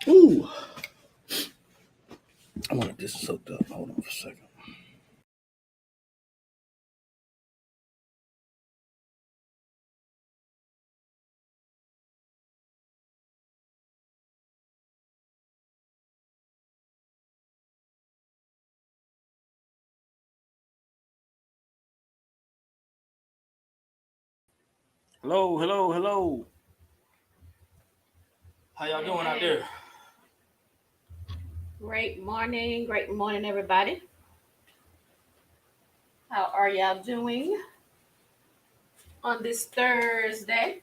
Ooh. I want this soaked up. Hold on for a second. Hello, hello, hello. How y'all doing out there? Great morning, everybody. How are y'all doing on this Thursday?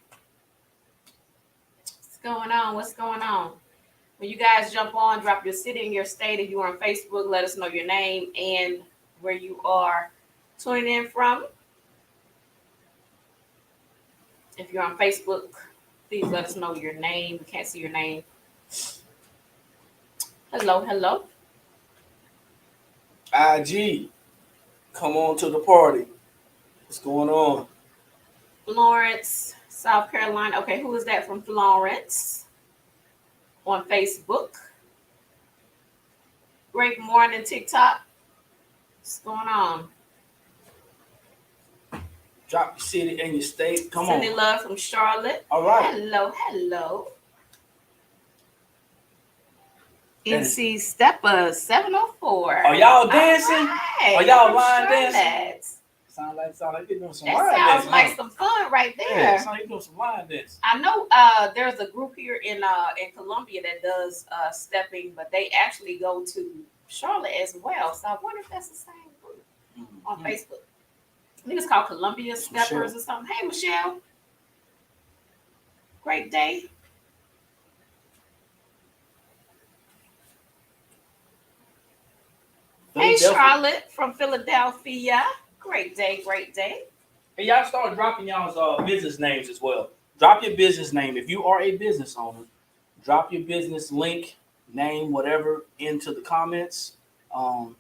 What's going on? When you guys jump on, drop your city and your state. If you're on Facebook, let us know your name and where you are tuning in from. If you're on Facebook, please let us know your name. We can't see your name. Hello, hello. IG, come on to the party. What's going on? Florence, South Carolina. Okay, who is that from Florence? On Facebook. Great morning, TikTok. What's going on? Drop your city and your state. Come on. Sending love from Charlotte. All right. Hello, hello. NC Stepper 704. Are y'all dancing? Right. Are y'all line dancing? Sound like you're doing some line dancing. That sounds like some fun right there. Yeah, sound like you're doing some line dancing. I know there's a group here in Columbia that does stepping, but they actually go to Charlotte as well. So I wonder if that's the same group on Facebook. I think it's called Columbia Steppers or something. Hey, Michelle. Great day. Hey, Charlotte from Philadelphia. Great day, great day. And y'all start dropping y'all's business names as well. Drop your business name. If you are a business owner, drop your business link, name, whatever, into the comments. Not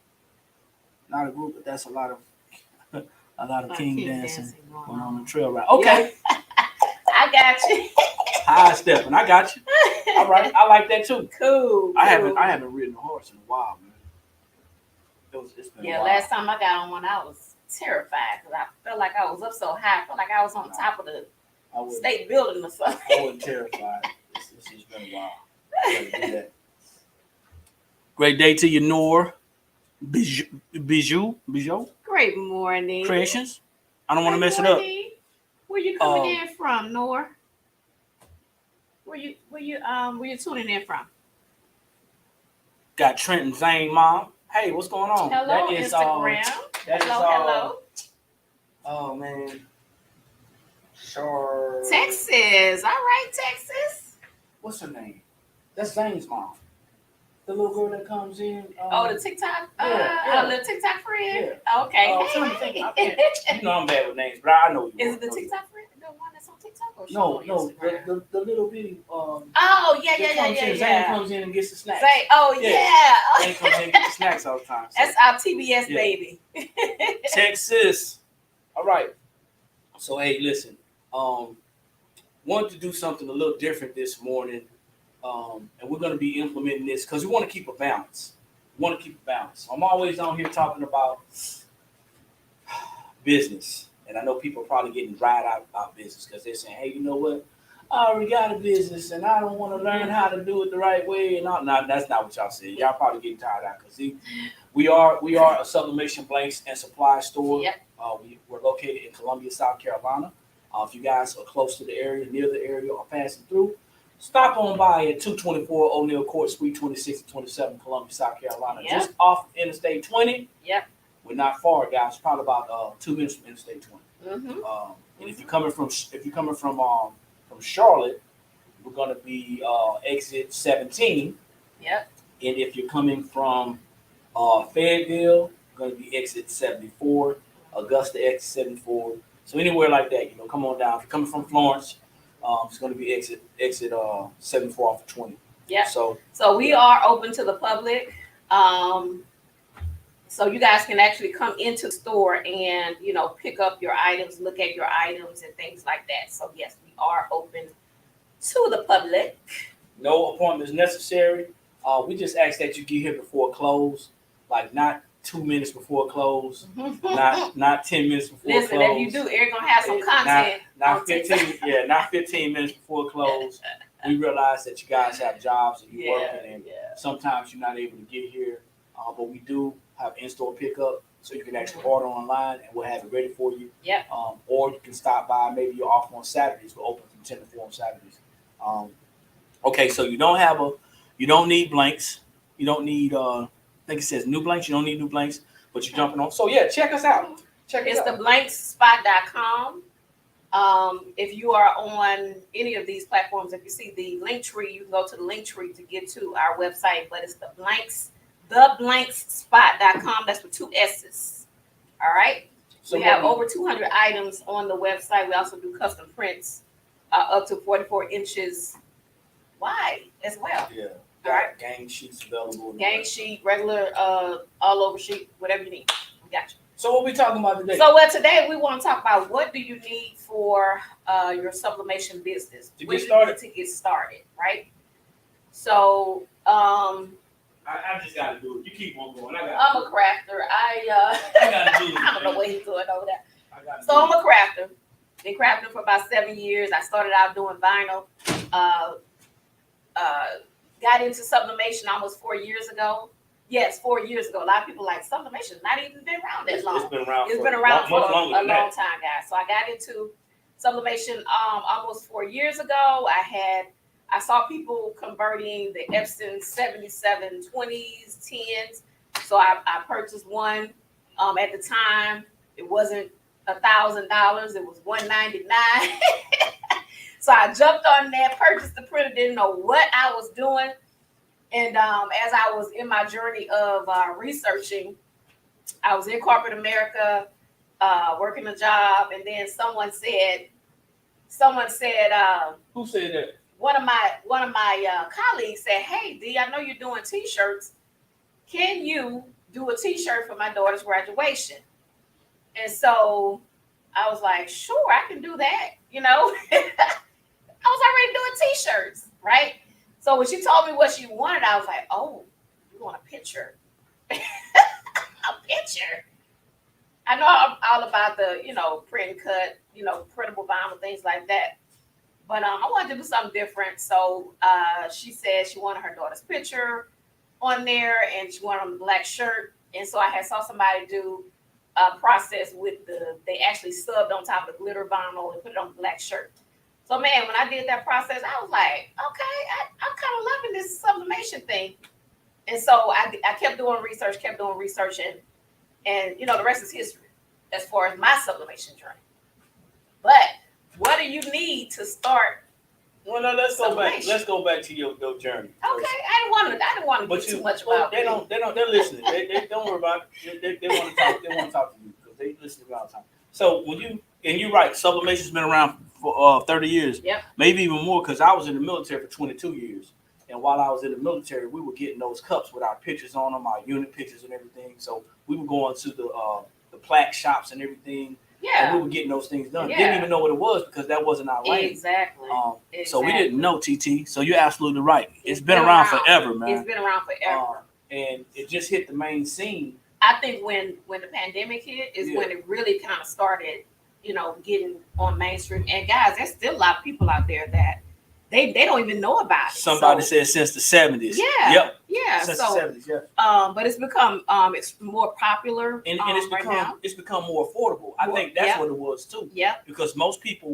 a group, but that's a lot of king dancing going on the trail ride. Okay. Yeah. I got you. High stepping. I got you. All right. I like that too. Cool. I haven't ridden a horse in a while, man. It's been a while. Last time I got on one, I was terrified because I felt like I was up so high. I felt like I was on top of the state building or something. I wasn't terrified. It's just been a while. Do that. Great day to you, Noor. Bijou. Great morning. Creations. I don't want to mess it up. Where you coming in from, Noor? Where you tuning in from? Got Trenton Zane, Mom. Hey, what's going on? Hello, that is, Instagram. Hello. Oh man. Sure. Texas. All right, Texas. What's her name? That's Zane's mom. The little girl that comes in. The TikTok. Little TikTok friend. Yeah. Okay. You know I'm bad with names, but I know you. Is it the TikTok friend? The one that's on TikTok or no, the little bitty. Zane comes in and gets the snacks. Zane comes in and gets the snacks all the time. So. That's our TBS baby. Texas. All right. So hey, listen. Wanted to do something a little different this morning. And we're going to be implementing this because we want to keep a balance. I'm always on here talking about business. And I know people are probably getting dried out about business because they're saying, hey, you know what? I already got a business and I don't want to learn how to do it the right way. And all. No, that's not what y'all said. Y'all probably getting tired out because we are a sublimation blanks and supply store. Yep. We're located in Columbia, South Carolina. If you guys are close to the area, near the area, or passing through, stop on by at 224 O'Neill Court, Suite 26 and 27, Columbia, South Carolina. Yep. Just off Interstate 20. Yep. We're not far, guys. Probably about 2 minutes from Interstate 20. Mm-hmm. And if you're coming from Charlotte, we're going to be exit 17. Yep. And if you're coming from Fairfield, going to be exit 74. Augusta exit 74. So anywhere like that, come on down. If you're coming from Florence, it's going to be exit 74 off of 20. Yeah. So we are open to the public. So you guys can actually come into the store and, pick up your items, look at your items and things like that. So yes, we are open to the public. No appointments necessary. We just ask that you get here before close, like not 2 minutes before close, not 10 minutes before Listen, close. if you do, Eric gonna have some content. Not 15. Yeah, not 15 minutes before close. We realize that you guys have jobs and you're working, and sometimes you're not able to get here. But we do have in-store pickup, so you can actually order online, and we'll have it ready for you. Yep. Or you can stop by. Maybe you're off on Saturdays. We're open from 10 to 4 on Saturdays. Okay, so you don't need blanks. You don't need. I think it says new blanks. You don't need new blanks, but you're jumping on. So yeah, check us out. It's theblankspot.com. If you are on any of these platforms, if you see the link tree, you can go to the link tree to get to our website. But it's theblankspot.com. That's with 2 S's. All right. So we have over 200 items on the website. We also do custom prints up to 44 inches wide as well. Yeah. All right. Gang sheets available. Gang sheet, regular, all over sheet, whatever you need. We got you. So what we talking about today? So today we want to talk about what do you need for your sublimation business to get started. Right? So I just got to do it. You keep on going. I'm a crafter. I got to do it. I don't know what he's doing over there. So I'm a crafter. Been crafting for about 7 years. I started out doing vinyl. Got into sublimation almost 4 years ago. Yes, 4 years ago. A lot of people like sublimation not even been around that long. It's been around for a long time, guys. So I got into sublimation almost 4 years ago. I saw people converting the Epson 7720s, 10s. So I purchased one. At the time, it wasn't $1,000. It was $199. So I jumped on that, purchased the printer, didn't know what I was doing. And as I was in my journey of researching, I was in corporate America, working a job, and then someone said, who said that? One of my colleagues said, "Hey, D, I know you're doing T-shirts. Can you do a T-shirt for my daughter's graduation?" And so I was like, "Sure, I can do that." I was already doing T-shirts, right? So when she told me what she wanted, I was like, "Oh, you want a picture?" A picture. I know I'm all about the, print and cut, printable vinyl, things like that. But I wanted to do something different. So she said she wanted her daughter's picture on there, and she wanted on the black shirt. And so I saw somebody do a process with they actually subbed on top of the glitter vinyl and put it on the black shirt. So man, when I did that process, I was like, okay, I'm kind of loving this sublimation thing. And so I kept doing research, and the rest is history as far as my sublimation journey. But what do you need to start? Well, no, let's go back. Let's go back to your journey. Okay, I didn't want to get too much about. They're listening. They don't worry about it. They want to talk. They want to talk to you because they listen all the time. So you're right. Sublimation's been around for 30 years. Yep. Maybe even more because I was in the military for 22 years. And while I was in the military, we were getting those cups with our pictures on them, our unit pictures and everything. So we were going to the plaque shops and everything. Yeah. And we were getting those things done. Yeah. Didn't even know what it was because that wasn't our lane. Exactly. So we didn't know, TT. So you're absolutely right. It's been around forever, man. It's been around forever. And it just hit the main scene. I think when the pandemic hit is when it really kind of started, getting on mainstream. And guys, there's still a lot of people out there that they don't even know about it. Somebody said since the 70s. Yeah. Yep. Yeah. Since the 70s, yeah. But it's become it's more popular and it's become more affordable. I think that's what it was too. Yeah. Because most people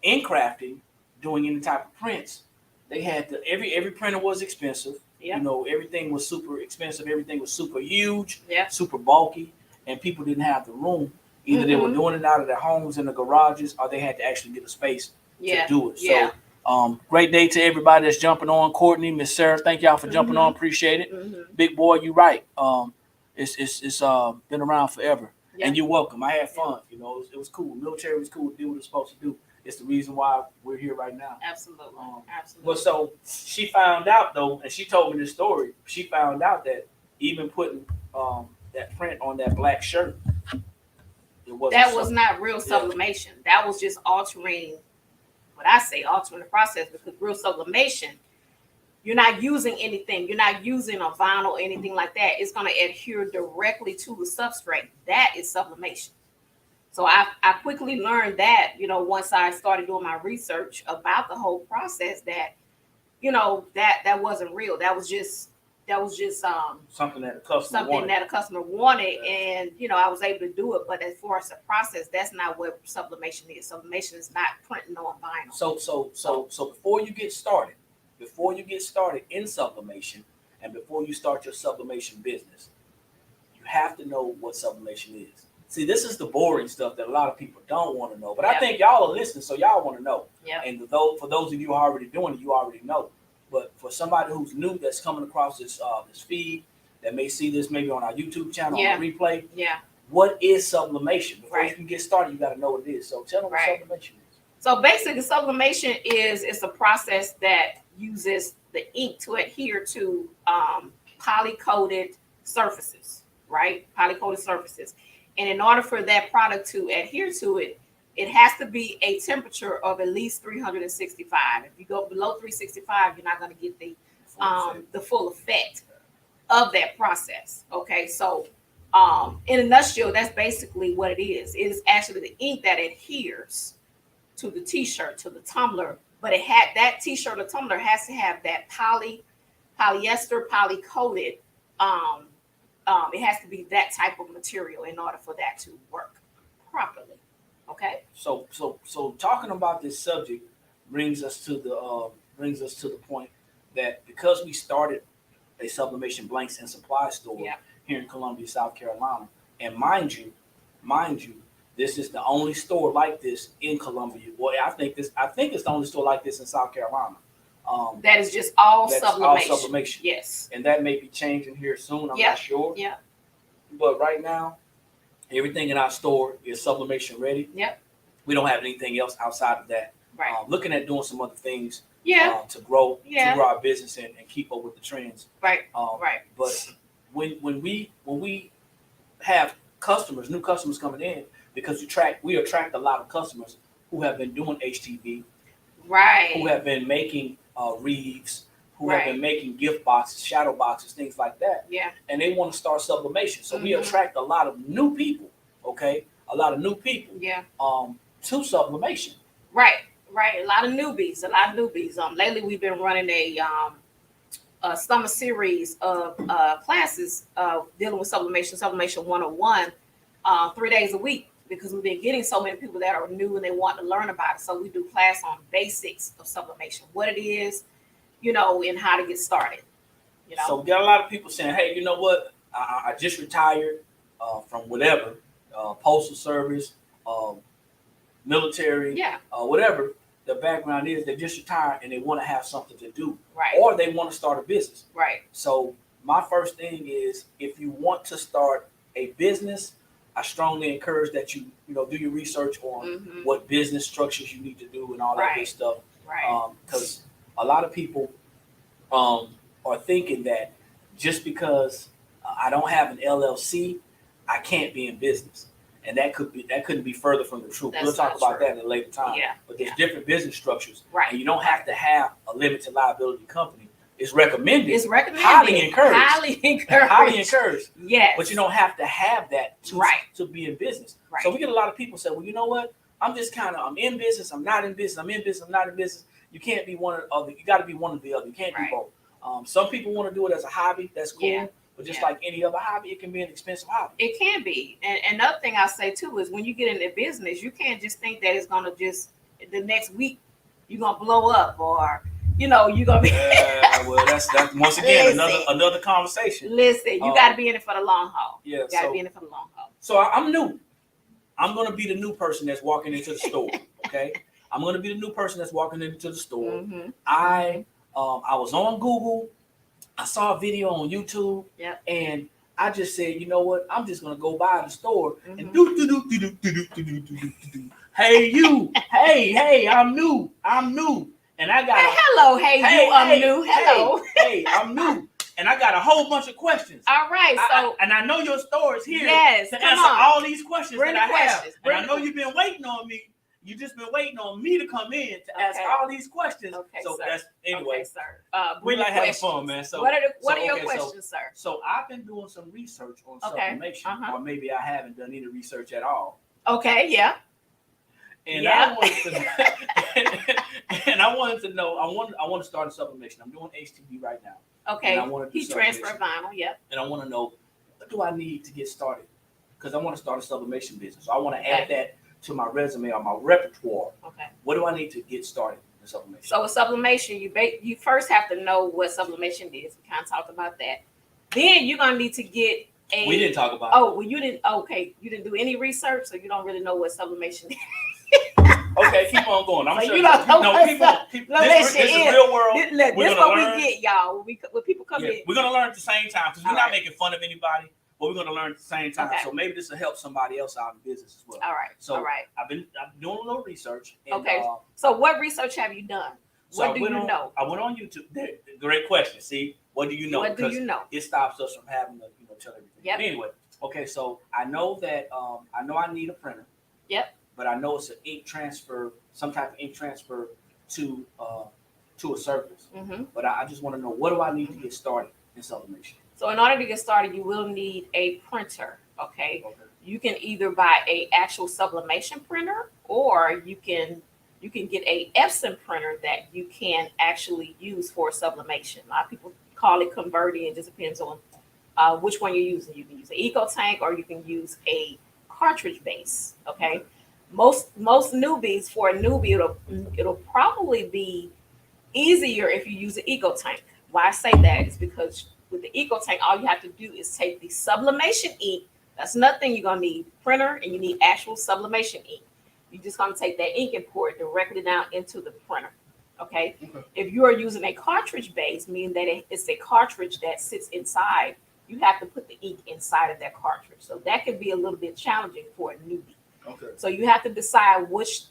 in crafting doing any type of prints, they had every printer was expensive. Yeah. Everything was super expensive. Everything was super huge, super bulky, and people didn't have the room. Either they were doing it out of their homes in the garages, or they had to actually get a space to do it. So, great day to everybody that's jumping on. Courtney, Miss Sarah, thank y'all for jumping on. Appreciate it. Big boy, you right. It's been around forever. And you're welcome. I had fun. You know, it was cool. Military was cool. Did what it was supposed to do. It's the reason why we're here right now. Absolutely. Absolutely. Well, so she found out though, and she told me this story. She found out that even putting that print on that black shirt, that was not real sublimation. That was just altering the process, because real sublimation, you're not using anything. You're not using a vinyl or anything like that. It's going to adhere directly to the substrate. That is sublimation. So I quickly learned that, you know, once I started doing my research about the whole process, that, you know, that wasn't real. That was just something that a customer wanted. And, you know, I was able to do it. But as far as the process, that's not what sublimation is. Sublimation is not printing on vinyl. So before you get started in sublimation, and before you start your sublimation business, you have to know what sublimation is. See, this is the boring stuff that a lot of people don't want to know. But I think y'all are listening, so y'all want to know. Yeah. And for those of you who are already doing it, you already know. But for somebody who's new that's coming across this feed, that may see this maybe on our YouTube channel on the replay, what is sublimation? Before you can get started, you got to know what it is. So tell them what sublimation is. So basically, sublimation is a process that uses the ink to adhere to poly-coated surfaces, right? Poly-coated surfaces. And in order for that product to adhere to it, it has to be a temperature of at least 365. If you go below 365, you're not going to get the full effect of that process. Okay, so in a nutshell, that's basically what it is. It is actually the ink that adheres to the T-shirt, to the tumbler, but that T-shirt or tumbler has to have that polyester poly-coated. It has to be that type of material in order for that to work properly. Okay. So talking about this subject brings us to the point that because we started a sublimation blanks and supply store here in Columbia, South Carolina, and mind you, this is the only store like this in Columbia. Well, I think it's the only store like this in South Carolina. That is just all sublimation. Yes. And that may be changing here soon. I'm not sure. Yeah. But right now, everything in our store is sublimation ready. Yep. We don't have anything else outside of that. Right. Looking at doing some other things. To grow our business and keep up with the trends. Right. But when we have new customers coming in, because we attract a lot of customers who have been doing HTV. Right. Who have been making wreaths, who have been making gift boxes, shadow boxes, things like that. Yeah. And they want to start sublimation. So we attract a lot of new people, Yeah. To sublimation. Right. A lot of newbies. Lately we've been running a summer series of classes dealing with sublimation 101, 3 days a week, because we've been getting so many people that are new and they want to learn about it. So we do class on basics of sublimation, what it is, you know, and how to get started. You know. So we got a lot of people saying, hey, you know what? I just retired from whatever, postal service, military, whatever the background is. They just retired and they want to have something to do. Right. Or they want to start a business. Right. So my first thing is, if you want to start a business, I strongly encourage that you do your research on what business structures you need to do and all that good stuff. Right. Because a lot of people are thinking that just because I don't have an LLC, I can't be in business, and that couldn't be further from the truth. We'll talk about that at a later time. Yeah. But there's different business structures, right? And you don't have to have a limited liability company. It's recommended. Highly encouraged. Highly encouraged. Yes. But you don't have to have that to be in business. Right. So we get a lot of people say, well, you know what? I'm in business. I'm not in business. I'm in business. I'm not in business. You can't be one or the other. You got to be one or the other. You can't be both. Some people want to do it as a hobby. That's cool. Yeah. But just like any other hobby, it can be an expensive hobby. It can be. And another thing I say too is, when you get into business, you can't just think that it's going to just the next week you're going to blow up, or you're going to be. Well, that's once again another conversation. Listen, you got to be in it for the long haul. Yeah, you got to be in it for the long haul. So I'm new. I'm going to be the new person that's walking into the store. Okay, I'm going to be the new person that's walking into the store. Mm-hmm. I was on Google. I saw a video on YouTube, yep. and I just said, you know what? I'm just gonna go by the store and Hey you, hey, I'm new, and I got hello, I'm new, hello, hey, I'm new, and I got a whole bunch of questions. All right, so and I know your store is here yes, to answer all these questions that I have, and I know you've been waiting on me. You just been waiting on me to come in to ask all these questions. Okay, so sir. That's anyway. Okay, sir. We like having fun, man. So what are your questions, sir? So I've been doing some research on sublimation, or maybe I haven't done any research at all. Okay, yeah. And I wanted to know. I want to start a sublimation. I'm doing HTV right now. Okay. And I want to do heat transfer vinyl. Yep. And I want to know, what do I need to get started? Because I want to start a sublimation business. So I want to add that to my resume or my repertoire. Okay. What do I need to get started in sublimation? So with sublimation, you first have to know what sublimation is. We kind of talked about that. Then you're gonna need to get a. We didn't talk about. Oh, well, you didn't. Okay, you didn't do any research, so you don't really know what sublimation is. Okay, keep on going. I'm so sure. You don't know this is real world. This what we get, y'all. When people come in, we're gonna learn at the same time because we're not making fun of anybody. But we're going to learn at the same time. Okay. So maybe this will help somebody else out in business as well. All right. So all right. I've been doing a little research. And, okay. So what research have you done? So what do you know? I went on YouTube. Great question. See, what do you know? What do you know? It stops us from having to tell everything. Yep. But anyway, okay. So I know that I need a printer. Yep. But I know it's an ink transfer, some type of ink transfer to a surface. Mm-hmm. But I just want to know, what do I need to get started in sublimation? So in order to get started, you will need a printer, okay? You can either buy a actual sublimation printer, or you can get a Epson printer that you can actually use for sublimation. A lot of people call it converting. It just depends on which one you're using. You can use an Eco Tank, or you can use a cartridge base, okay? Most newbies, for a newbie, it'll probably be easier if you use an Eco Tank. Why I say that is because with the Eco Tank, all you have to do is take the sublimation ink. That's nothing. You're gonna need printer, and you need actual sublimation ink. You're just gonna take that ink and pour it directly down into the printer. Okay. If you are using a cartridge base, meaning that it's a cartridge that sits inside, you have to put the ink inside of that cartridge. So that could be a little bit challenging for a newbie. Okay. So you have to decide which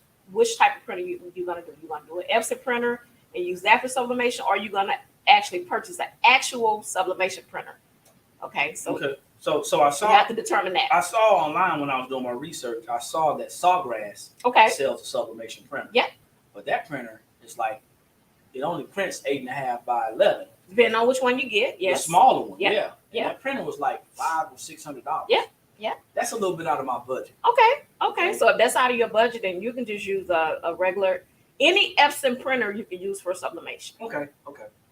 type of printer you're gonna do. You're gonna do an Epson printer and use that for sublimation, or you're gonna actually purchase an actual sublimation printer. Okay. So I saw. You have to determine that. I saw online when I was doing my research. I saw that Sawgrass sells a sublimation printer. Yeah. But that printer is like, it only prints 8.5 by 11. Depending on which one you get. Yes. The smaller one. Yeah. And that printer was like $500 or $600. Yeah. Yeah. That's a little bit out of my budget. Okay. So if that's out of your budget, then you can just use a regular, any Epson printer you can use for sublimation. Okay.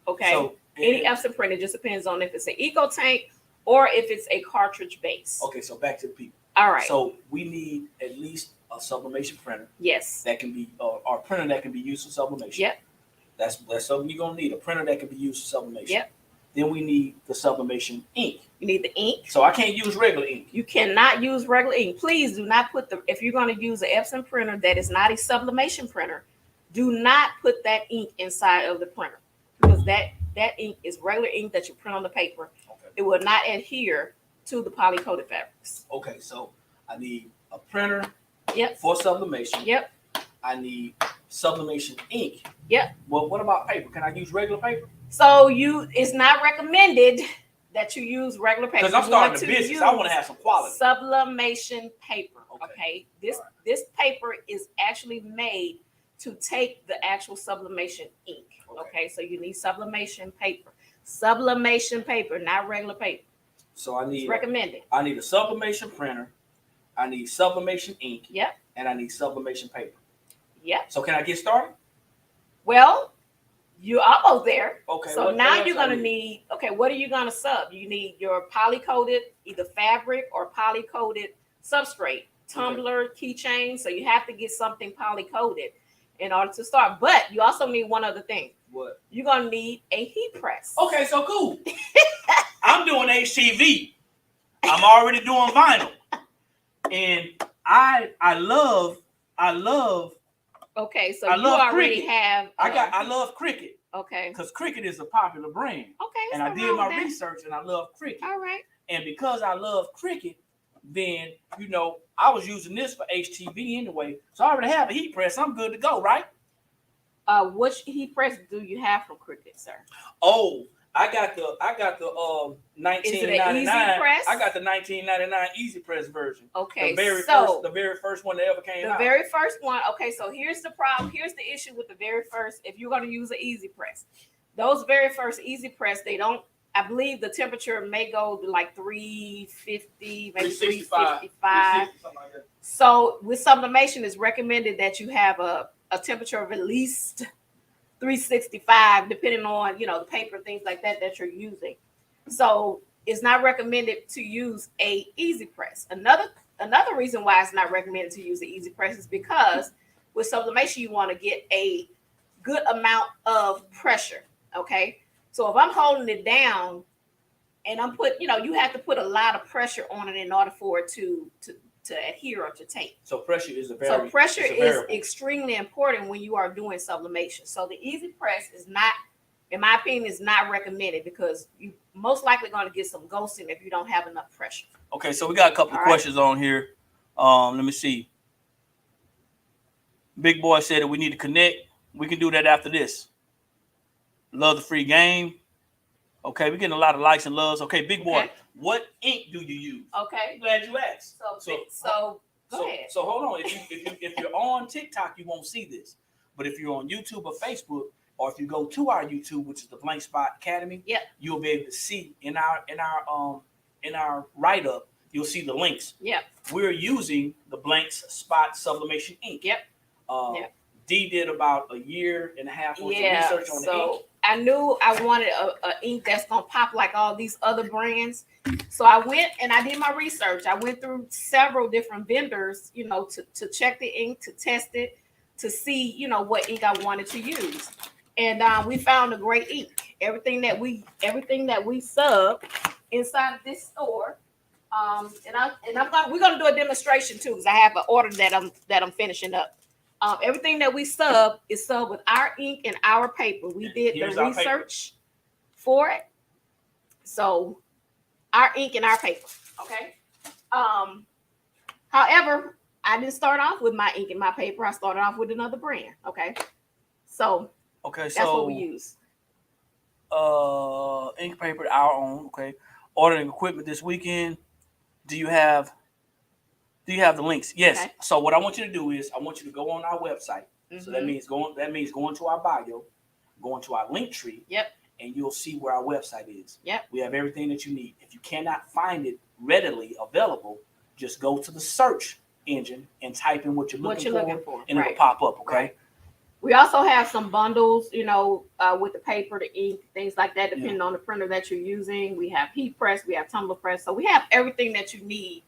So any Epson printer, just depends on if it's an Eco Tank or if it's a cartridge base. Okay, so back to the people. All right. So we need at least a sublimation printer. Yes. That can be or printer that can be used for sublimation. Yep. That's something you're gonna need, a printer that can be used for sublimation. Yep. Then we need the sublimation ink. You need the ink. So I can't use regular ink. You cannot use regular ink. Please do not put if you're going to use an Epson printer that is not a sublimation printer, do not put that ink inside of the printer, because that ink is regular ink that you print on the paper. Okay. It will not adhere to the polycoated fabrics. Okay, so I need a printer. Yep. For sublimation. Yep. I need sublimation ink. Yep. Well, what about paper? Can I use regular paper? So it's not recommended that you use regular paper. Because I'm starting a business. I want to have some quality. Sublimation paper. Okay. This paper is actually made to take the actual sublimation ink. Okay. So you need sublimation paper. Sublimation paper, not regular paper. So it's recommended. I need a sublimation printer. I need sublimation ink. Yep. And I need sublimation paper. Yep. So can I get started? Well, you're almost there. Okay. So now you're going to need, what are you going to sub? You need your polycoated, either fabric or polycoated substrate, tumbler, keychain. So you have to get something polycoated in order to start. But you also need one other thing. What? You're going to need a heat press. Okay, so cool. I'm doing HTV. I'm already doing vinyl. And I love okay, so you already Cricut. have I love Cricut. Okay. Because Cricut is a popular brand. Okay. And I did my research and I love Cricut. All right. And because I love Cricut, then, you know, I was using this for HTV anyway. So I already have a heat press. I'm good to go, right? Which heat press do you have from Cricut, sir? Oh, I got the 1999. Easy press? I got the 1999 Easy Press version. Okay, the very first one that ever came out. The very first one. Okay, so here's the problem. Here's the issue with the very first. If you're going to use an Easy Press, those very first Easy Press, they don't. I believe the temperature may go to like 350, maybe 355. Like that. So with sublimation, it's recommended that you have a temperature of at least 365, depending on, you know, the paper, things like that you're using. So it's not recommended to use a Easy Press. Another reason why it's not recommended to use the Easy Press is because with sublimation, you want to get a good amount of pressure. Okay. So if I'm holding it down and you have to put a lot of pressure on it in order for it to adhere or to take. So pressure is extremely important when you are doing sublimation. So the Easy Press is not, in my opinion, is not recommended because you most likely going to get some ghosting if you don't have enough pressure. Okay, so we got a couple of questions on here. Let me see. Big Boy said that we need to connect. We can do that after this. Love the free game. Okay, we're getting a lot of likes and loves. Okay, Big Boy, what ink do you use? Okay, glad you asked. So go ahead. So hold on. If you're on TikTok, you won't see this. But if you're on YouTube or Facebook, or if you go to our YouTube, which is the Blank Spot Academy, you'll be able to see in our write up. You'll see the links. Yep. We're using the Blank Spot Sublimation Ink. Yep. D did about a year and a half worth of research on the ink. I knew I wanted a ink that's gonna pop like all these other brands. So I went and I did my research. I went through several different vendors, you know, to check the ink, to test it, to see, you know, what ink I wanted to use. And we found a great ink. Everything that we sub inside of this store. We're gonna do a demonstration too, because I have an order that I'm finishing up. Everything that we sub is sub with our ink and our paper. We did the research for it. So our ink and our paper. Okay. However, I didn't start off with my ink and my paper. I started off with another brand. Okay. So that's what we use. Ink, paper, our own. Okay. Ordering equipment this weekend. Do you have the links? Yes. Okay. So what I want you to do is I want you to go on our website. Mm-hmm. So that means going to our bio, going to our link tree. Yep. And you'll see where our website is. Yep. We have everything that you need. If you cannot find it readily available, just go to the search engine and type in what you're looking for, and it'll pop up. Okay. Right. We also have some bundles, you know, with the paper, the ink, things like that, depending on the printer that you're using. We have heat press, we have tumbler press, so we have everything that you need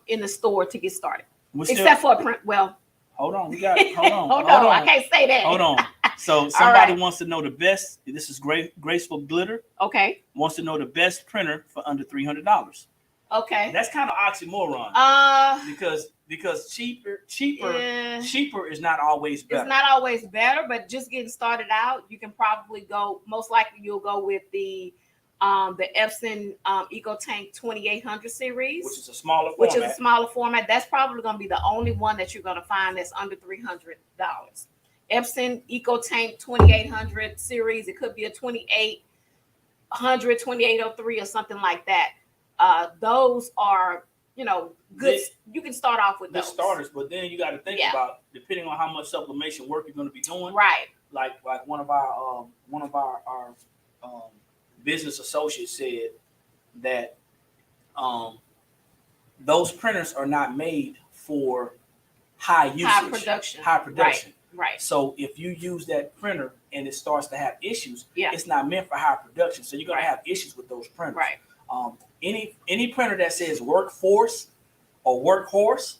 in the store to get started. Except for a print. Well, hold on, hold on. I can't say that. Hold on. So somebody wants to know the best. This is Graceful Glitter. Okay. Wants to know the best printer for under $300. Okay. That's kind of oxymoron. Because cheaper is not always better. It's not always better, but just getting started out, you can probably go. Most likely, you'll go with the Epson EcoTank 2800 series, which is a smaller format. That's probably going to be the only one that you're going to find that's under $300. Epson EcoTank 2800 series. It could be a 2800, 2803 or something like that. Those are, you know, good. You can start off with those starters, but then you got to think about, depending on how much sublimation work you're going to be doing. Right. Like one of our business associates said that those printers are not made for high usage, high production. Right. So if you use that printer and it starts to have issues, it's not meant for high production. So you're going to have issues with those printers. Right. Any printer that says workforce or workhorse,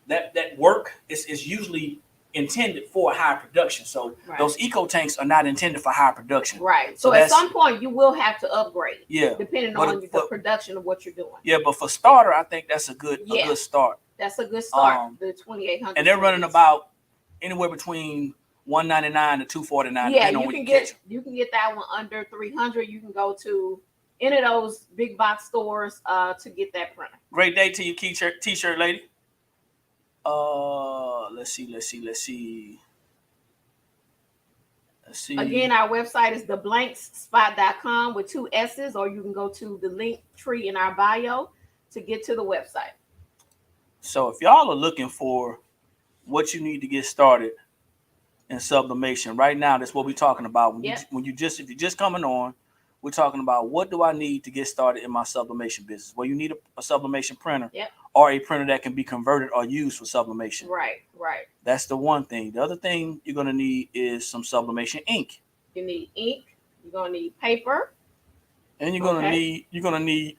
that work is usually intended for high production. So those eco tanks are not intended for high production. Right. So at some point you will have to upgrade. Yeah. Depending on the production of what you're doing. Yeah, but for starter, I think that's a good start. That's a good start. The 2800. And they're running about anywhere between $199 to $249. Yeah, you can get that one under $300. You can go to any of those big box stores to get that printer. Great day to you, t-shirt lady. Let's see. Again, our website is theblankspot.com with 2 S's, or you can go to the link tree in our bio to get to the website. So if y'all are looking for what you need to get started in sublimation, right now, that's what we're talking about. If you're just coming on, we're talking about what do I need to get started in my sublimation business. Well, you need a sublimation printer or a printer that can be converted or used for sublimation. Right. That's the one thing. The other thing you're going to need is some sublimation ink. You need ink. You're going to need paper. And you're going to need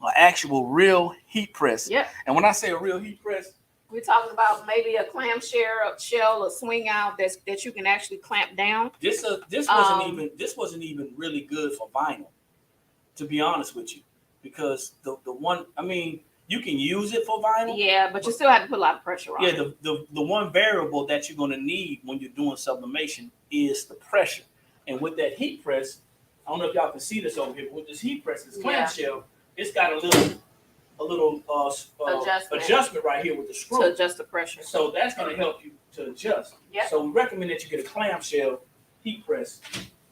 an actual real heat press. Yep. And when I say a real heat press, we're talking about maybe a clamshell, a swing out that you can actually clamp down. This wasn't even really good for vinyl, to be honest with you, because the one, I mean, you can use it for vinyl. Yeah, but you still have to put a lot of pressure on it. Yeah, the one variable that you're going to need when you're doing sublimation is the pressure. And with that heat press, I don't know if y'all can see this over here, but with this heat press, this clamshell, it's got a little adjustment right here with the screw to adjust the pressure. So that's going to help you to adjust. Yep. So we recommend that you get a clamshell heat press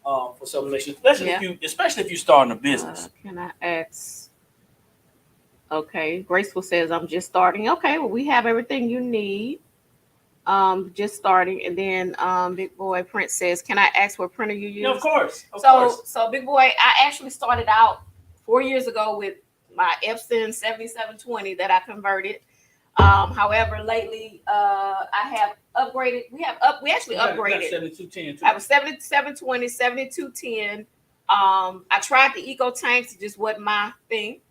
for sublimation, especially if you're starting a business. Can I ask? Okay, Graceful says I'm just starting. Okay, well we have everything you need. Just starting, and then Big Boy Prince says, "Can I ask what printer you use?" Yeah, of course. So Big Boy, I actually started out 4 years ago with my Epson 7720 that I converted. However, lately I have upgraded. We actually upgraded. 7210. I have a 7720, 7210. I tried the Eco Tanks, it just wasn't my thing.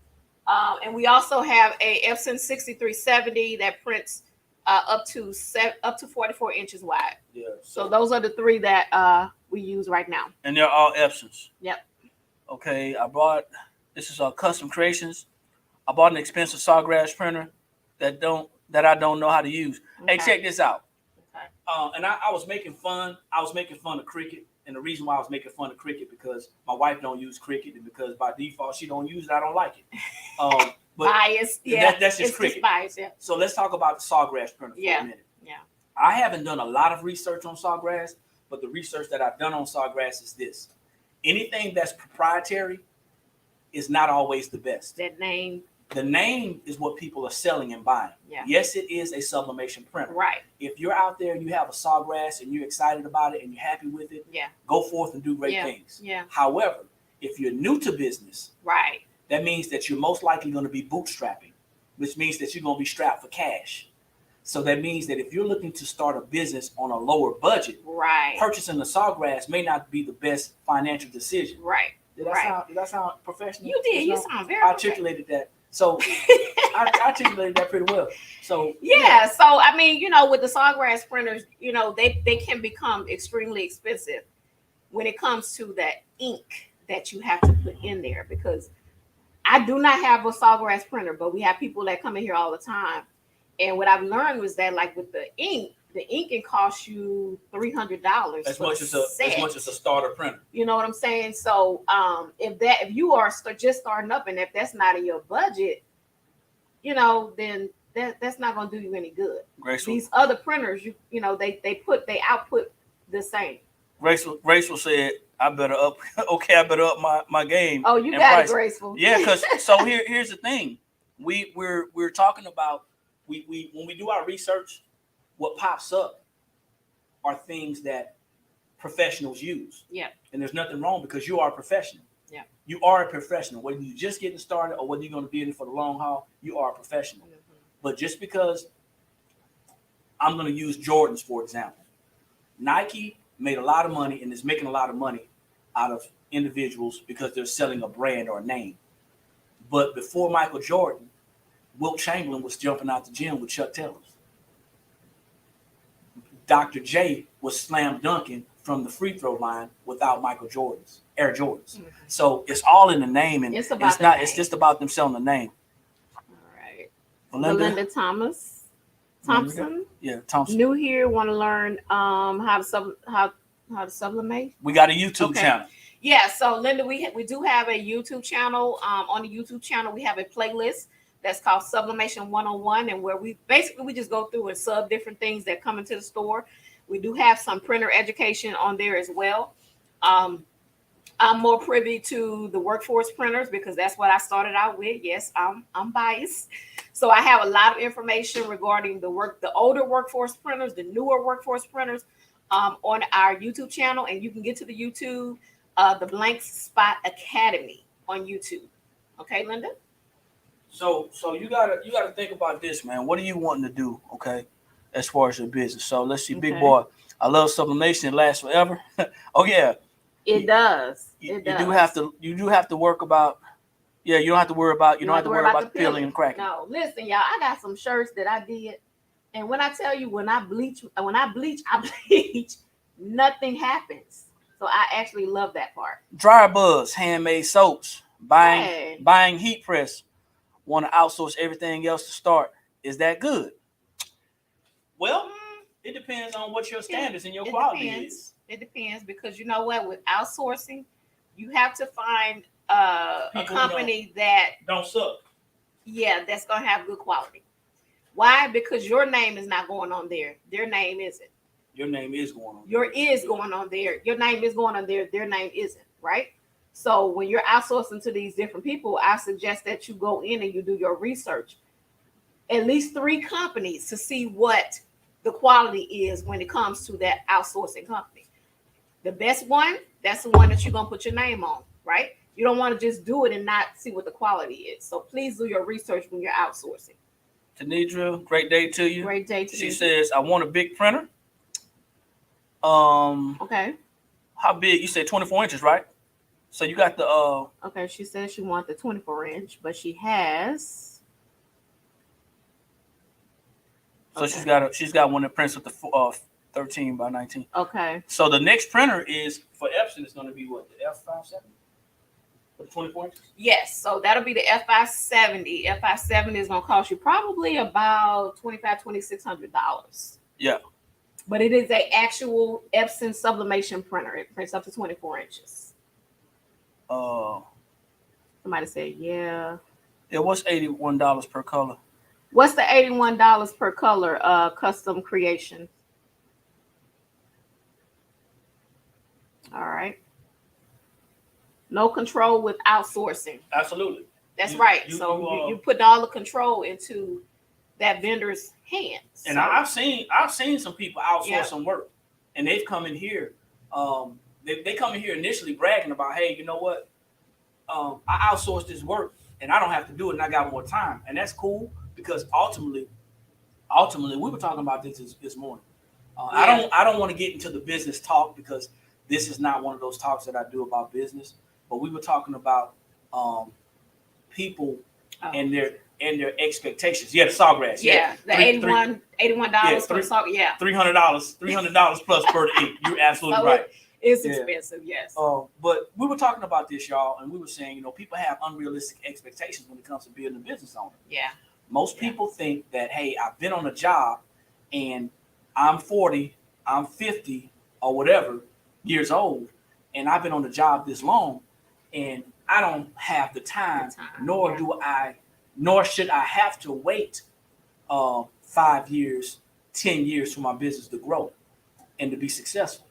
And we also have a Epson 6370 that prints up to 44 inches wide. Yeah. So those are the 3 that we use right now. And they're all Epsons. Yep. Okay, this is our custom creations. I bought an expensive Sawgrass printer that I don't know how to use. Okay. Hey, check this out. Okay. And I was making fun. I was making fun of Cricut, and the reason why I was making fun of Cricut because my wife don't use Cricut, and because by default she don't use it, I don't like it. But bias, yeah. That's just Cricut. Bias, yeah. So let's talk about the Sawgrass printer for a minute. Yeah. I haven't done a lot of research on Sawgrass, but the research that I've done on Sawgrass is this: anything that's proprietary is not always the best. The name is what people are selling and buying. Yeah. Yes, it is a sublimation printer. Right. If you're out there and you have a Sawgrass and you're excited about it and you're happy with it, go forth and do great things. Yeah. However, if you're new to business, right, that means that you're most likely going to be bootstrapping, which means that you're going to be strapped for cash. So that means that if you're looking to start a business on a lower budget, purchasing a Sawgrass may not be the best financial decision. Right. Did I sound professional? You did. You sound very articulated that. So I articulated that pretty well. So yeah. So I mean, with the Sawgrass printers, they can become extremely expensive when it comes to that ink that you have to put in there. Because I do not have a Sawgrass printer, but we have people that come in here all the time. And what I've learned was that, like with the ink can cost you $300 as much as a starter printer. You know what I'm saying? So if you are just starting up, and if that's not in your budget, then that's not going to do you any good. Graceful. These other printers, they output the same. Graceful said, I better up my game. Oh, you got it, Graceful. Yeah, because so here's the thing. We're talking about when we do our research, what pops up are things that professionals use. Yeah. And there's nothing wrong because you are a professional. Yeah. You are a professional. Whether you're just getting started or whether you're going to be in it for the long haul, you are a professional. Mm-hmm. But just because I'm going to use Jordans, for example, Nike made a lot of money and is making a lot of money out of individuals because they're selling a brand or a name. But before Michael Jordan, Wilt Chamberlain was jumping out the gym with Chuck Taylors. Dr. J was slam dunking from the free throw line without Michael Jordan's Air Jordans. Mm-hmm. So it's all in the name, and it's just about them selling the name. All right. Belinda Thompson. Yeah, Thompson. New here, want to learn how to sublimate. We got a YouTube channel. Yeah, so Linda, we do have a YouTube channel. On the YouTube channel, we have a playlist that's called Sublimation 101, and where we just go through and sub different things that come into the store. We do have some printer education on there as well. I'm more privy to the workforce printers because that's what I started out with. Yes, I'm biased. So I have a lot of information regarding the older workforce printers, the newer workforce printers, on our YouTube channel, and you can get to the YouTube, the Blank Spot Academy on YouTube. Okay, Linda? So you gotta think about this, man. What are you wanting to do, okay, as far as your business? So let's see, big boy. I love sublimation. It lasts forever. Oh yeah. It does. You do have to work about. Yeah, you don't have to worry about. You don't have to worry about the peeling and cracking. No, listen, y'all. I got some shirts that I did, and when I tell you, when I bleach, I bleach. Nothing happens. So I actually love that part. Dryer buzz, handmade soaps, buying heat press. Want to outsource everything else to start. Is that good? Well, it depends on what your standards and your quality is. It depends because you know what, with outsourcing, you have to find a company that don't suck. Yeah, that's gonna have good quality. Why? Because your name is not going on there. Their name isn't. Your name is going on. Your is going on there. Your name is going on there. Their name isn't, right? So when you're outsourcing to these different people, I suggest that you go in and you do your research. At least 3 companies to see what the quality is when it comes to that outsourcing company. The best one, that's the one that you're going to put your name on, right? You don't want to just do it and not see what the quality is. So please do your research when you're outsourcing. Tanidra, great day to you. Great day to you. She says, I want a big printer. Okay. How big? You said 24 inches, right? So you got the Okay, she says she wants the 24-inch, but she has. So okay. she's got one that prints with the 13 by 19. Okay. So the next printer is for Epson. It's going to be what, the F570 for the 24 inches? Yes. So that'll be the F570. F570 is going to cost you probably about $2,500-$2,600. Yeah. But it is an actual Epson sublimation printer. It prints up to 24 inches. Somebody said, yeah. It was $81 per color. What's the $81 per color custom creation? All right. No control with outsourcing. Absolutely. That's right. You put all the control into that vendor's hands. And so, I've seen some people outsource some work, and they've come in here. They come in here initially bragging about, hey, you know what? I outsourced this work, and I don't have to do it, and I got more time, and that's cool because ultimately, we were talking about this morning. I don't want to get into the business talk because this is not one of those talks that I do about business. But we were talking about people and their expectations. Yeah, the sawgrass. Yeah, the $81 per saw. Yeah, $300 plus per ink. You're absolutely right. It's expensive, yes. But we were talking about this, y'all, and we were saying, people have unrealistic expectations when it comes to being a business owner. Yeah. Most people think that, hey, I've been on a job and I'm 40, I'm 50 or whatever years old, and I've been on the job this long, and I don't have the time, nor should I have to wait 5 years, 10 years for my business to grow and to be successful.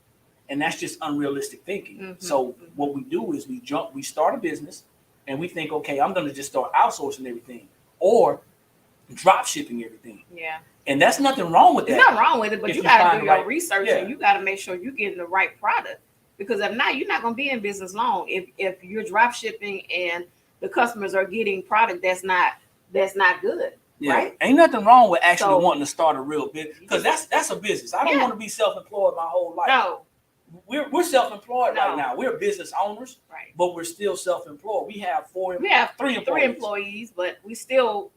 And that's just unrealistic thinking. Mm-hmm. So what we do is we start a business and we think, okay, I'm going to just start outsourcing everything or drop shipping everything. Yeah. And that's nothing wrong with that. There's nothing wrong with it, but you got to do your research and you got to make sure you're getting the right product. Because if not, you're not going to be in business long. If you're drop shipping and the customers are getting product that's not good. Yeah. Right? Ain't nothing wrong with actually wanting to start a real business because that's a business. I don't want to be self-employed my whole life. No. We're self-employed right now. We're business owners, right? But we're still self-employed. We have three employees, but we still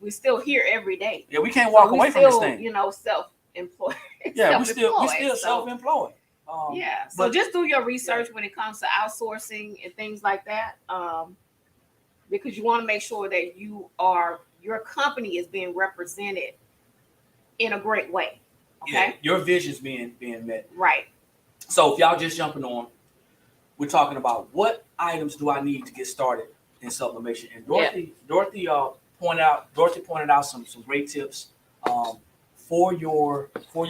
here every day. Yeah, we can't walk away from this thing. Self-employed. Yeah, we still self-employed. So just do your research when it comes to outsourcing and things like that, because you want to make sure that your company is being represented in a great way. Okay, your vision's being met. Right. So if y'all just jumping on, we're talking about what items do I need to get started in sublimation. And Dorothy pointed out some great tips. For your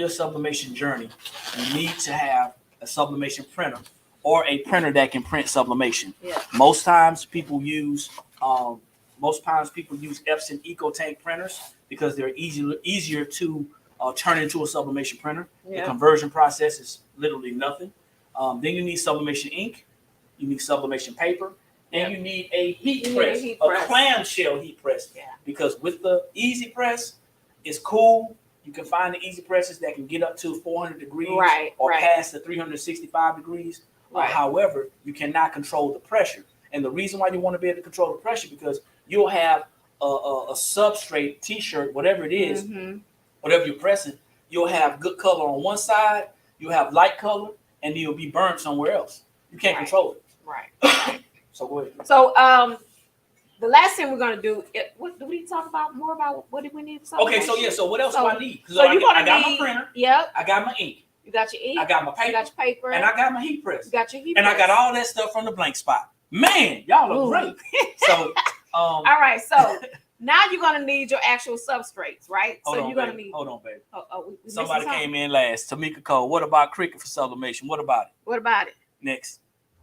sublimation journey, you need to have a sublimation printer or a printer that can print sublimation. Yeah. Most times people use Epson EcoTank printers because they're easier to turn into a sublimation printer. Yeah. The conversion process is literally nothing. Then you need sublimation ink, you need sublimation paper, and you need a heat press, a clamshell heat press. Yeah. Because with the easy press, it's cool. You can find the easy presses that can get up to 400 degrees or past the 365 degrees. However, you cannot control the pressure. And the reason why you want to be able to control the pressure because you'll have a substrate, t-shirt, whatever it is, whatever you're pressing, you'll have good color on one side, you'll have light color, and you'll be burned somewhere else. You can't control it. Right. So go ahead. So the last thing we're gonna do, what do we talk about more about? What do we need? Okay, so what else do I need? So I got my printer. Yep. I got my ink. You got your ink. I got my paper. You got your paper. And I got my heat press. You got your heat and press. I got all that stuff from the blank spot. Man, y'all look great. So all right, so now you're gonna need your actual substrates, right? Hold on, baby. Somebody came in last. Tamika Cole. What about Cricut for sublimation? What about it? What about it? Next.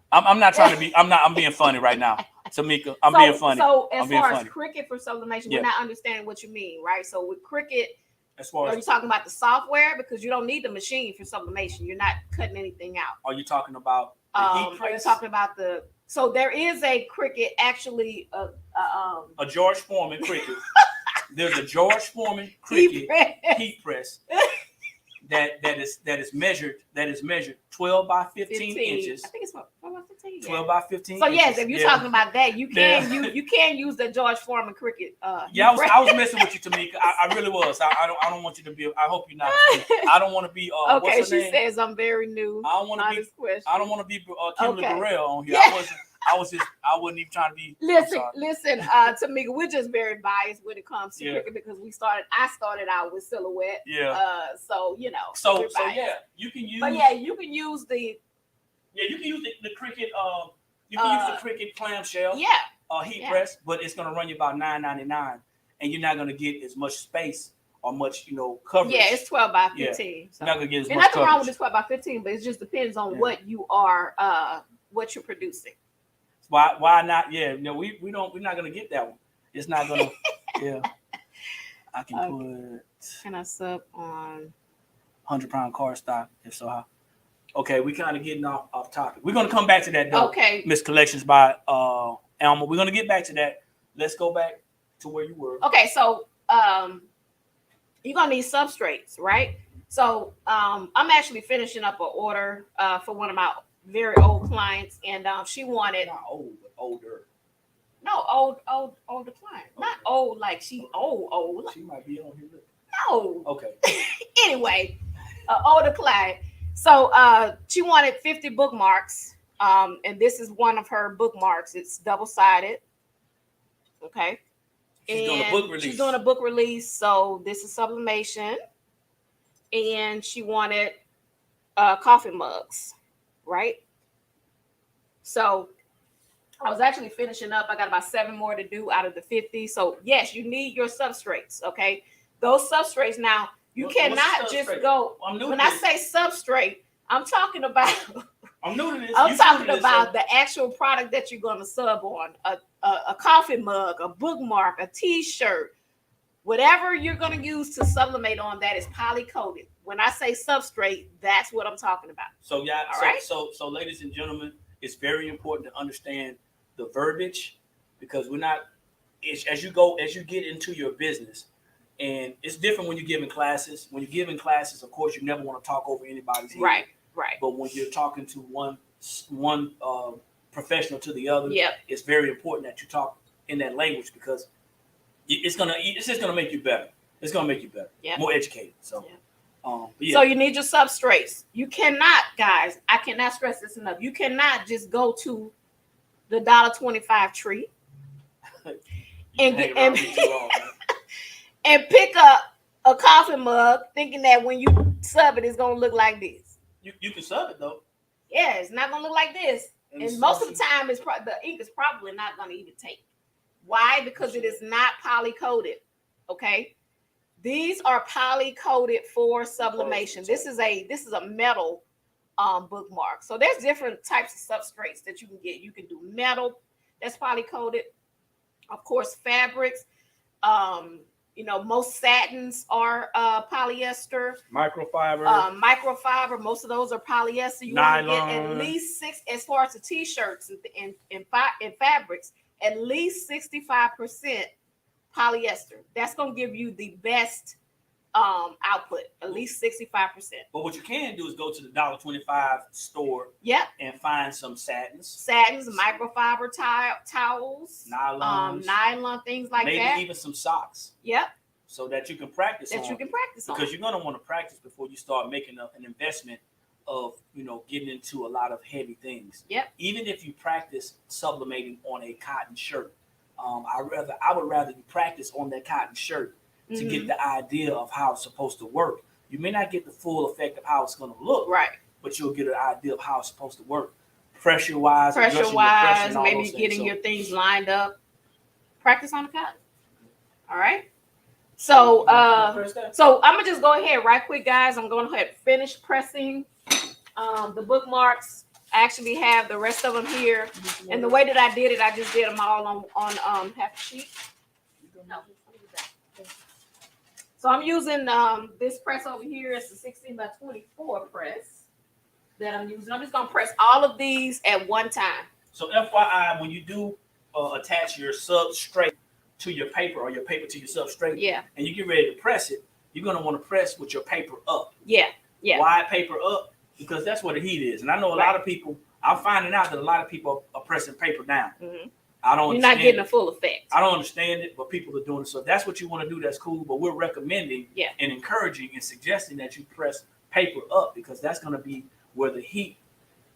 I'm not trying to be. I'm being funny right now, Tamika. I'm being funny. So as far as Cricut for sublimation, we're not understanding what you mean, right? So with Cricut, as far as are you talking about the software because you don't need the machine for sublimation? You're not cutting anything out. Are you talking about the heat press? Are you talking about the? So there is a Cricut actually. A George Foreman Cricut. There's a George Foreman Cricut heat press that is measured 12 by 15 inches. I think it's 12 by 15. 12 by 15. So yes, if you're talking about that, you can use the George Foreman Cricut. I was messing with you, Tamika. I really was. I don't want you to be. I hope you're not. I don't want to be. Okay, she says I'm very new. I don't want to be Kimberly Burrell on here. Yeah. I wasn't even trying to be. Listen, Tamika, we're just very biased when it comes to Cricut because I started out with Silhouette. Yeah. So you know. So you can use. But you can use the. Yeah, you can use the Cricut. You can use the Cricut clamshell. Yeah. Heat press, but it's gonna run you about $9.99, and you're not gonna get as much space or much coverage. Yeah, it's 12 by 15. Yeah. So. You're not gonna get as much nothing coverage. Wrong with the 12 by 15, but it just depends on what you are, what you're producing. Why not? Yeah, no, we're not gonna get that one. It's not gonna. Yeah, I can put. Can I sub on 100-pound cardstock? If so, how? Okay, we kind of getting off topic. We're gonna come back to that though. Okay. Miss Collections by Alma. We're gonna get back to that. Let's go back to where you were. Okay, so you're gonna need substrates, right? So I'm actually finishing up an order for one of my very old clients, and she wanted not old, but older. No, older client. Okay. Not old like she old. She might be on here. No. Okay. Anyway, older client. So she wanted 50 bookmarks, and this is one of her bookmarks. It's double-sided. Okay. She's doing a book release. She's doing a book release. So this is sublimation, and she wanted coffee mugs. Right. So I was actually finishing up. I got about 7 more to do out of the 50. So yes, you need your substrates. Okay. Those substrates. Now you cannot just go. When I say substrate, I'm talking about. I'm new to this. I'm talking about the actual product that you're going to sub on. A coffee mug, a bookmark, a T-shirt, whatever you're going to use to sublimate on that is poly coated. When I say substrate, that's what I'm talking about. So yeah, right? So ladies and gentlemen, it's very important to understand the verbiage because we're not as you get into your business, and it's different when you're giving classes. When you're giving classes, of course, you never want to talk over anybody's head. Right. But when you're talking to one professional to the other, it's very important that you talk in that language because it's just gonna make you better. It's gonna make you better, more educated. So. So you need your substrates. You cannot, guys, I cannot stress this enough. You cannot just go to the $1.25 tree and pick up a coffee mug thinking that when you sub it, it's going to look like this. You can sub it, though. Yeah, it's not going to look like this. And most of the time, the ink is probably not going to even take. Why? Because it is not poly coated. Okay, these are poly coated for sublimation. This is a metal bookmark. So there's different types of substrates that you can get. You can do metal that's poly coated, of course, fabrics. Most satins are polyester. Microfiber. Most of those are polyester. You want to get at least 6, as far as the t-shirts and fabrics, at least 65% polyester. That's going to give you the best output, at least 65%. But what you can do is go to the $1.25 store. Yep. And find some satins, microfiber towels, nylon, things like that. Maybe even some socks. Yep. So that you can practice on. Because you're going to want to practice before you start making an investment of, getting into a lot of heavy things. Yep. Even if you practice sublimating on a cotton shirt, I would rather you practice on that cotton shirt to get the idea of how it's supposed to work. You may not get the full effect of how it's going to look, right? But you'll get an idea of how it's supposed to work, pressure-wise, maybe getting your things lined up. Practice on the cotton. All right. So, so I'm gonna just go ahead right quick, guys. I'm going to ahead and finish pressing the bookmarks. I actually have the rest of them here, and the way that I did it, I just did them all on half a sheet. No. So I'm using this press over here. It's a 16 by 24 press that I'm using. I'm just gonna press all of these at one time. So FYI, when you do attach your substrate to your paper or your paper to your substrate, and you get ready to press it, you're gonna want to press with your paper up. Yeah. Wide paper up, because that's where the heat is. And I know a lot of people. I'm finding out that a lot of people are pressing paper down. Mm-hmm. You're not getting a full effect. I don't understand it, but people are doing it. So if that's what you want to do, that's cool. But we're recommending and encouraging and suggesting that you press paper up, because that's going to be where the heat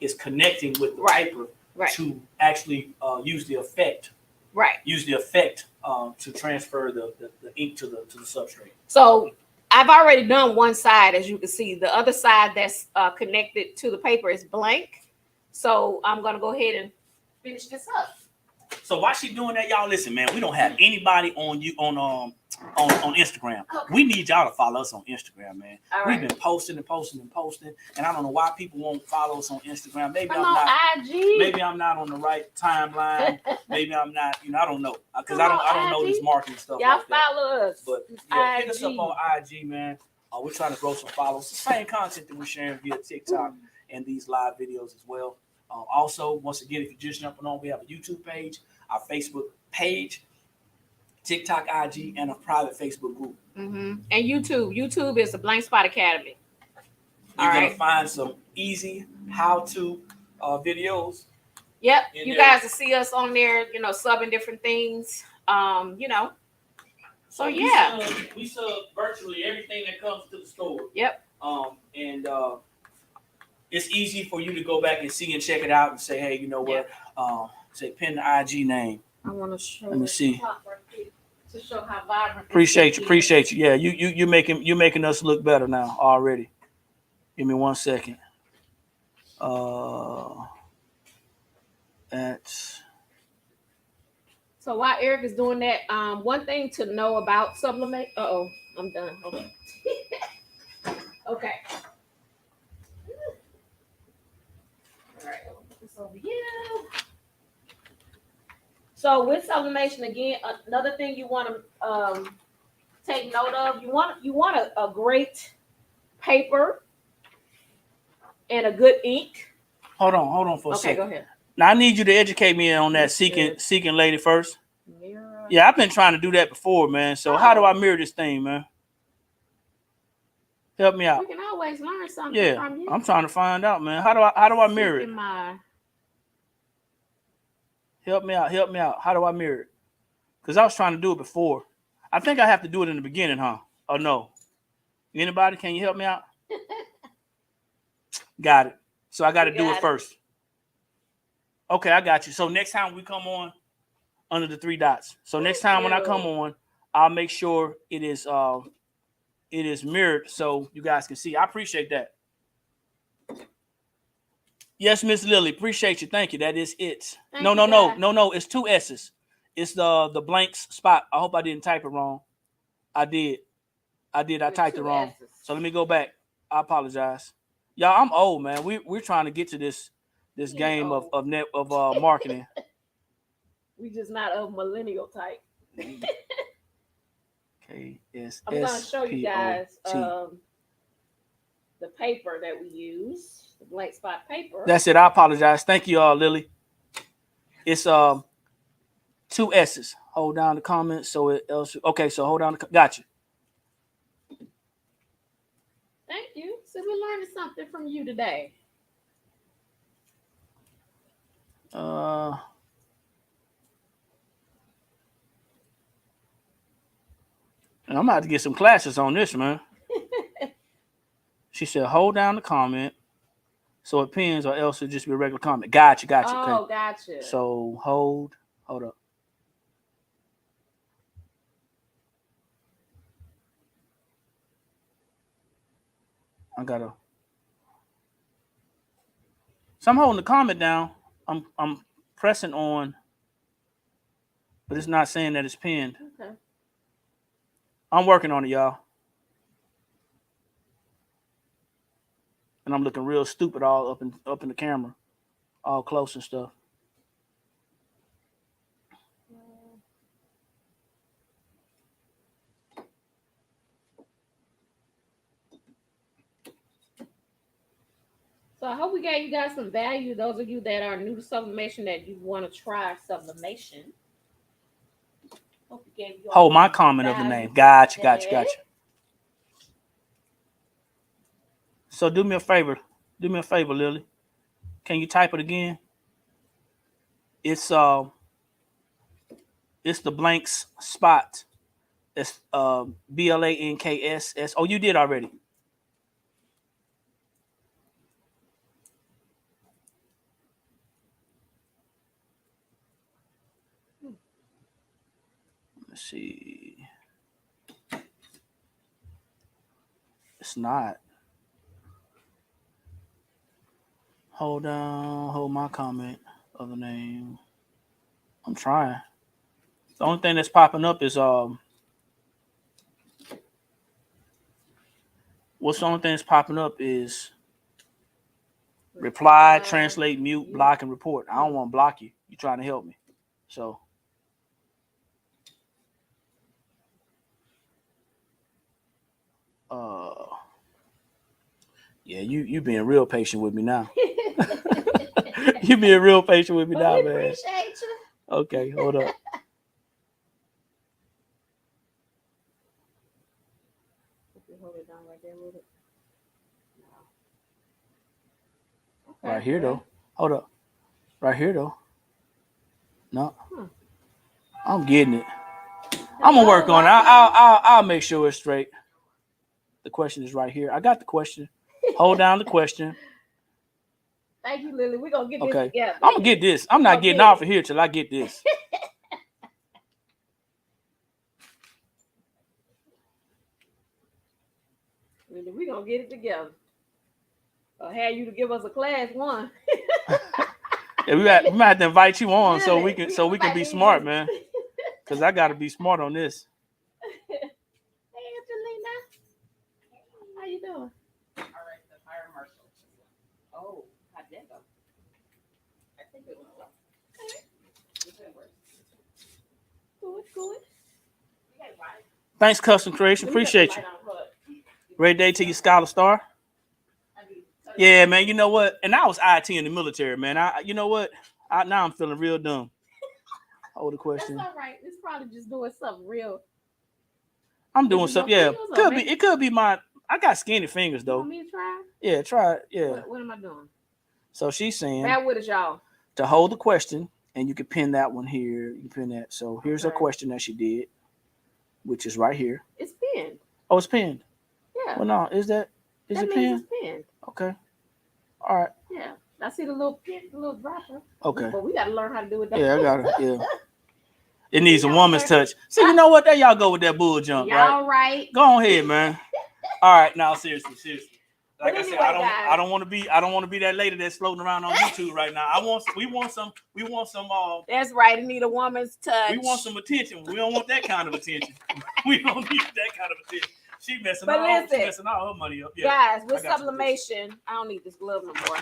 is connecting with the paper to actually use the effect. Right. Use the effect to transfer the ink to the substrate. So I've already done one side, as you can see. The other side that's connected to the paper is blank. So I'm going to go ahead and finish this up. So while she's doing that, y'all listen, man. We don't have anybody on Instagram. Okay. We need y'all to follow us on Instagram, man. We've been posting, and I don't know why people won't follow us on Instagram. Maybe I'm not. IG. Maybe I'm not on the right timeline. Maybe I'm not. I don't know, because I don't know this marketing stuff. Y'all like follow that. us. But hit us up on IG, man. We're trying to grow some followers. The same content that we're sharing via TikTok and these live videos as well. Also, once again, if you're just jumping on, we have a YouTube page, our Facebook page, TikTok, IG, and a private Facebook group. Mm-hmm. And YouTube. YouTube is the Blank Spot Academy. You're going to find some easy how-to videos. Yep. You guys will see us on there, subbing different things, So, we sub virtually everything that comes to the store. Yep. And it's easy for you to go back and see and check it out and say, hey, you know what? Say pin the IG name. I want to show. Let me see. To show how vibrant. Appreciate you. Yeah, you're making us look better now already. Give me 1 second. That's. So while Eric is doing that, one thing to know about sublimate. I'm done. Okay. Okay. All right, I'll put this over here. So with sublimation, again, another thing you want to take note of, you want a great paper and a good ink. Hold on for a second. Okay, go ahead. Now I need you to educate me on that seeking lady first. Mirror. Yeah, I've been trying to do that before, man. So how do I mirror this thing, man? Help me out. We can always learn something from you. I'm trying to find out, man. How do I mirror it? Help me out. How do I mirror it? Because I was trying to do it before. I think I have to do it in the beginning, huh? Or no? Anybody? Can you help me out? Got it. So I got to do it first. Okay, I got you. So next time we come on under the 3 dots. So next time when I come on, I'll make sure it is mirrored so you guys can see. I appreciate that. Yes, Miss Lily. Appreciate you. Thank you. That is it. Thank No. you, guys. It's 2 S's. It's the blanks spot. I hope I didn't type it wrong. I did. I With typed it 2 wrong. S's. So let me go back. I apologize. Y'all, I'm old, man. We're trying to get to this game old. of marketing. We just not a millennial type. KSSPOT. I'm gonna show you guys the paper that we use, the blank spot paper. That's it. I apologize. Thank you, Lily. It's 2 S's. Hold down the comments so it else. Okay, so hold on. Gotcha. Thank you. So we learned something from you today. And I'm about to get some classes on this, man. She said, hold down the comment so it pins or else it'll just be a regular comment. Gotcha. Oh, Okay. gotcha. So hold up. So I'm holding the comment down. I'm pressing on, but it's not saying that it's pinned. Okay. I'm working on it, y'all. And I'm looking real stupid all up in the camera, all close and stuff. So I hope we gave you guys some value. Those of you that are new to sublimation that you want to try sublimation. Hope we gave you Hold my comment of the name. Gotcha. So do me a favor, Lily. Can you type it again? It's the blanks spot. It's BLANKSS. Oh, you did already. Let's see. It's not. Hold my comment of the name. I'm trying. The only thing that's popping up is what's the only thing that's popping up is reply, translate, mute, block, and report. I don't want to block you. You're trying to help me. So yeah, you being real patient with me now. You being real patient with me now, man. Appreciate you. Okay, hold up. Hold it down right there with it. No. Okay, right here though. Hold up. Right here though. No. I'm getting it. I'm gonna work on it. I'll make sure it's straight. The question is right here. I got the question. Hold down the question. Thank you, Lily. We're gonna get this together. I'm gonna get this. I'm not getting off of here till I get this. We're gonna get it together. I'll have you to give us a class 1. Yeah, we might have to invite you on so we can be smart, man. Because I gotta be smart on this. Hey, Angelina. How you doing? All right, the fire marshal. Oh, how'd that go? I think it went well. Good. Thanks, Custom Creation. Appreciate you. Great day to you, Scholar Star. Yeah, man. You know what? And I was IT in the military, man. You know what? Now I'm feeling real dumb. Hold the question. That's all right. It's probably just doing something real. I'm doing something. Yeah, it could be my. I got skinny fingers though. You want me to try? Yeah, try it. Yeah. What am I doing? So she's saying. Bear with us, y'all. To hold the question, and you can pin that one here. You can pin that. So here's her question that she did, which is right here. It's pinned. Oh, it's pinned. Yeah. Well, no, is it pinned? It's pinned. Okay. All right. Yeah. I see the little pin, the little dropper. Okay. But we got to learn how to do it. Yeah, I got it. Yeah. It needs a woman's touch. So you know what? There y'all go with that bull jump, y'all right? Go on ahead, man. All right. Now, seriously. Like But I said, anyway, guys. I don't want to be that lady that's floating around on YouTube right now. We want some. That's right. It need a woman's touch. We want some attention. We don't want that kind of attention. We don't need that kind of attention. She messing all her money up. Yeah. Guys, with sublimation, I don't need this glove no more.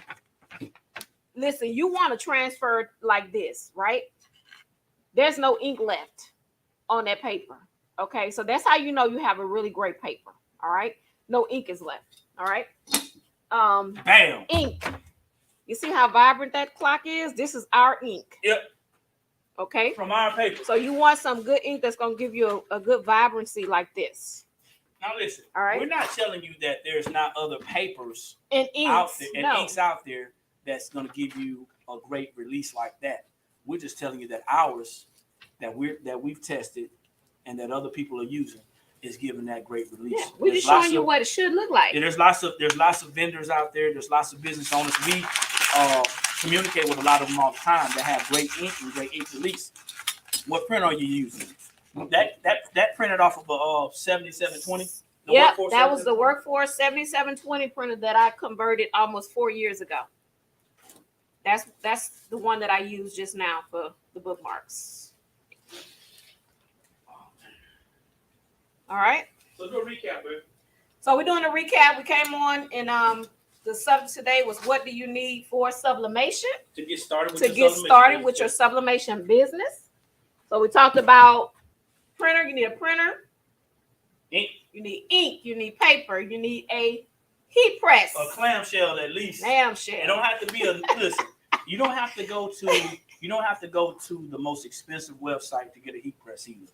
Listen, you want to transfer like this, right? There's no ink left on that paper. Okay, so that's how you know you have a really great paper. All right, no ink is left. All right. Bam. Ink. You see how vibrant that clock is? This is our ink. Yep. Okay. From our paper. So you want some good ink that's gonna give you a good vibrancy like this. Now listen. All right. We're not telling you that there's not other papers and inks out there and inks out there that's gonna give you a great release like that. We're just telling you that ours that we've tested and that other people are using is giving that great release. Yeah, we're just showing you what it should look like. There's lots of vendors out there. There's lots of business owners. We communicate with a lot of them all the time that have great ink and great ink release. What print are you using? That printed off of a 7720. Yeah, that was the Workforce 7720 printer that I converted almost 4 years ago. That's the one that I used just now for the bookmarks. All right. So do a recap, babe. So we're doing a recap. We came on and the subject today was what do you need for sublimation? To get started with your sublimation business. So we talked about printer. You need a printer. Ink. You need ink. You need paper. You need a heat press. A clamshell at least. Clamshell. It don't have to be listen. You don't have to go to the most expensive website to get a heat press either.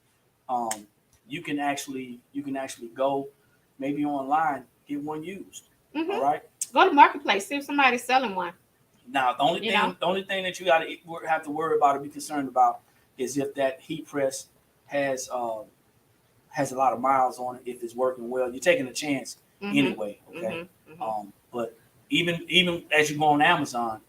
You can actually go maybe online, get one used. Mm-hmm. All right. Go to Marketplace, see if somebody's selling one. Now the only thing that you gotta have to worry about or be concerned about is if that heat press has a lot of miles on it, if it's working well. You're taking a chance anyway. Okay. But even as you go on Amazon,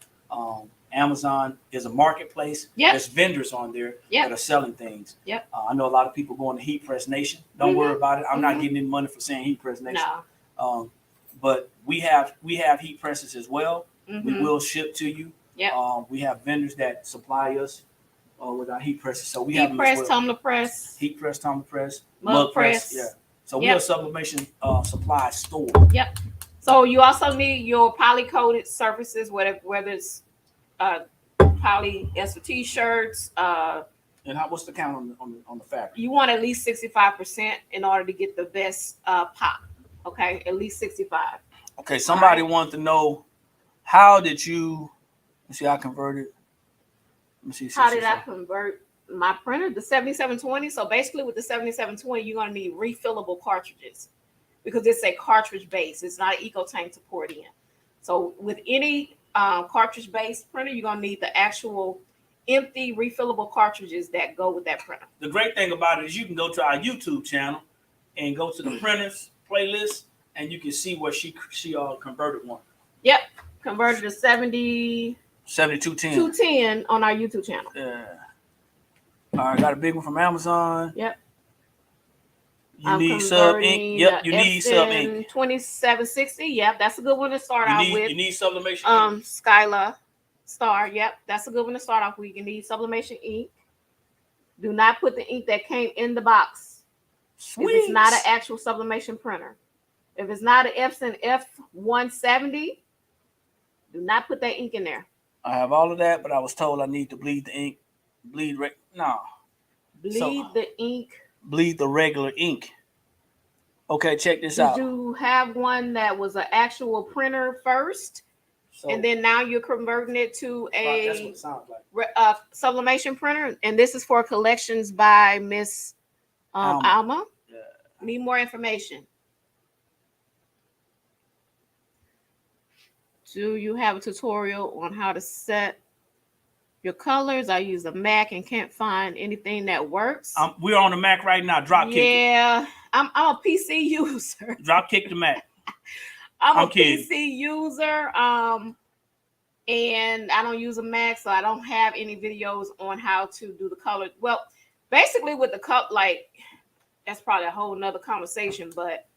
Amazon is a marketplace. Yep. There's vendors on there that are selling things. Yep. I know a lot of people going to Heat Press Nation. Don't worry about it. I'm not getting any money for saying Heat Press Nation. No. But we have heat presses as well. We will ship to you. Yep. We have vendors that supply us with our heat presses. So we heat have them press, as well. tumbler press, heat press, tumbler press, mug press. Yeah. So we're a sublimation supply store. Yep. So you also need your poly-coated surfaces, whether it's polyester t-shirts. And what's the count on the fabric? You want at least 65% in order to get the best pop. Okay, at least 65. Okay, somebody wanted to know how did you? Let's see, I converted. Let me see. How did I convert my printer? The 7720. So basically, with the 7720, you're gonna need refillable cartridges because it's a cartridge base. It's not an eco tank to pour it in. So with any cartridge-based printer, you're gonna need the actual empty refillable cartridges that go with that printer. The great thing about it is you can go to our YouTube channel and go to the printers playlist, and you can see where she converted one. Yep, converted to 7210 on our YouTube channel. Yeah. All right, got a big one from Amazon. Yep. You need sub ink. Yep, you need sub ink. 2760. Yep, that's a good one to start out with. You need sublimation ink. Skyla Star. Yep, that's a good one to start off with. You need sublimation ink. Do not put the ink that came in the box. Sweet. If it's not an actual sublimation printer. If it's not an Epson F170, do not put that ink in there. I have all of that, but I was told I need to bleed the ink. Bleed the ink. Bleed the regular ink. Okay, check this out. Did you have one that was an actual printer first? And then now you're converting it to a that's what it sounds like. Sublimation printer. And this is for collections by Miss Alma. Yeah. Need more information. Do you have a tutorial on how to set your colors? I use a Mac and can't find anything that works. We're on the Mac right now. Drop kick. Yeah, I'm a PC user. Drop kick the Mac. I'm a PC user. And I don't use a Mac, so I don't have any videos on how to do the color. Well, basically with the cup, like that's probably a whole nother conversation, but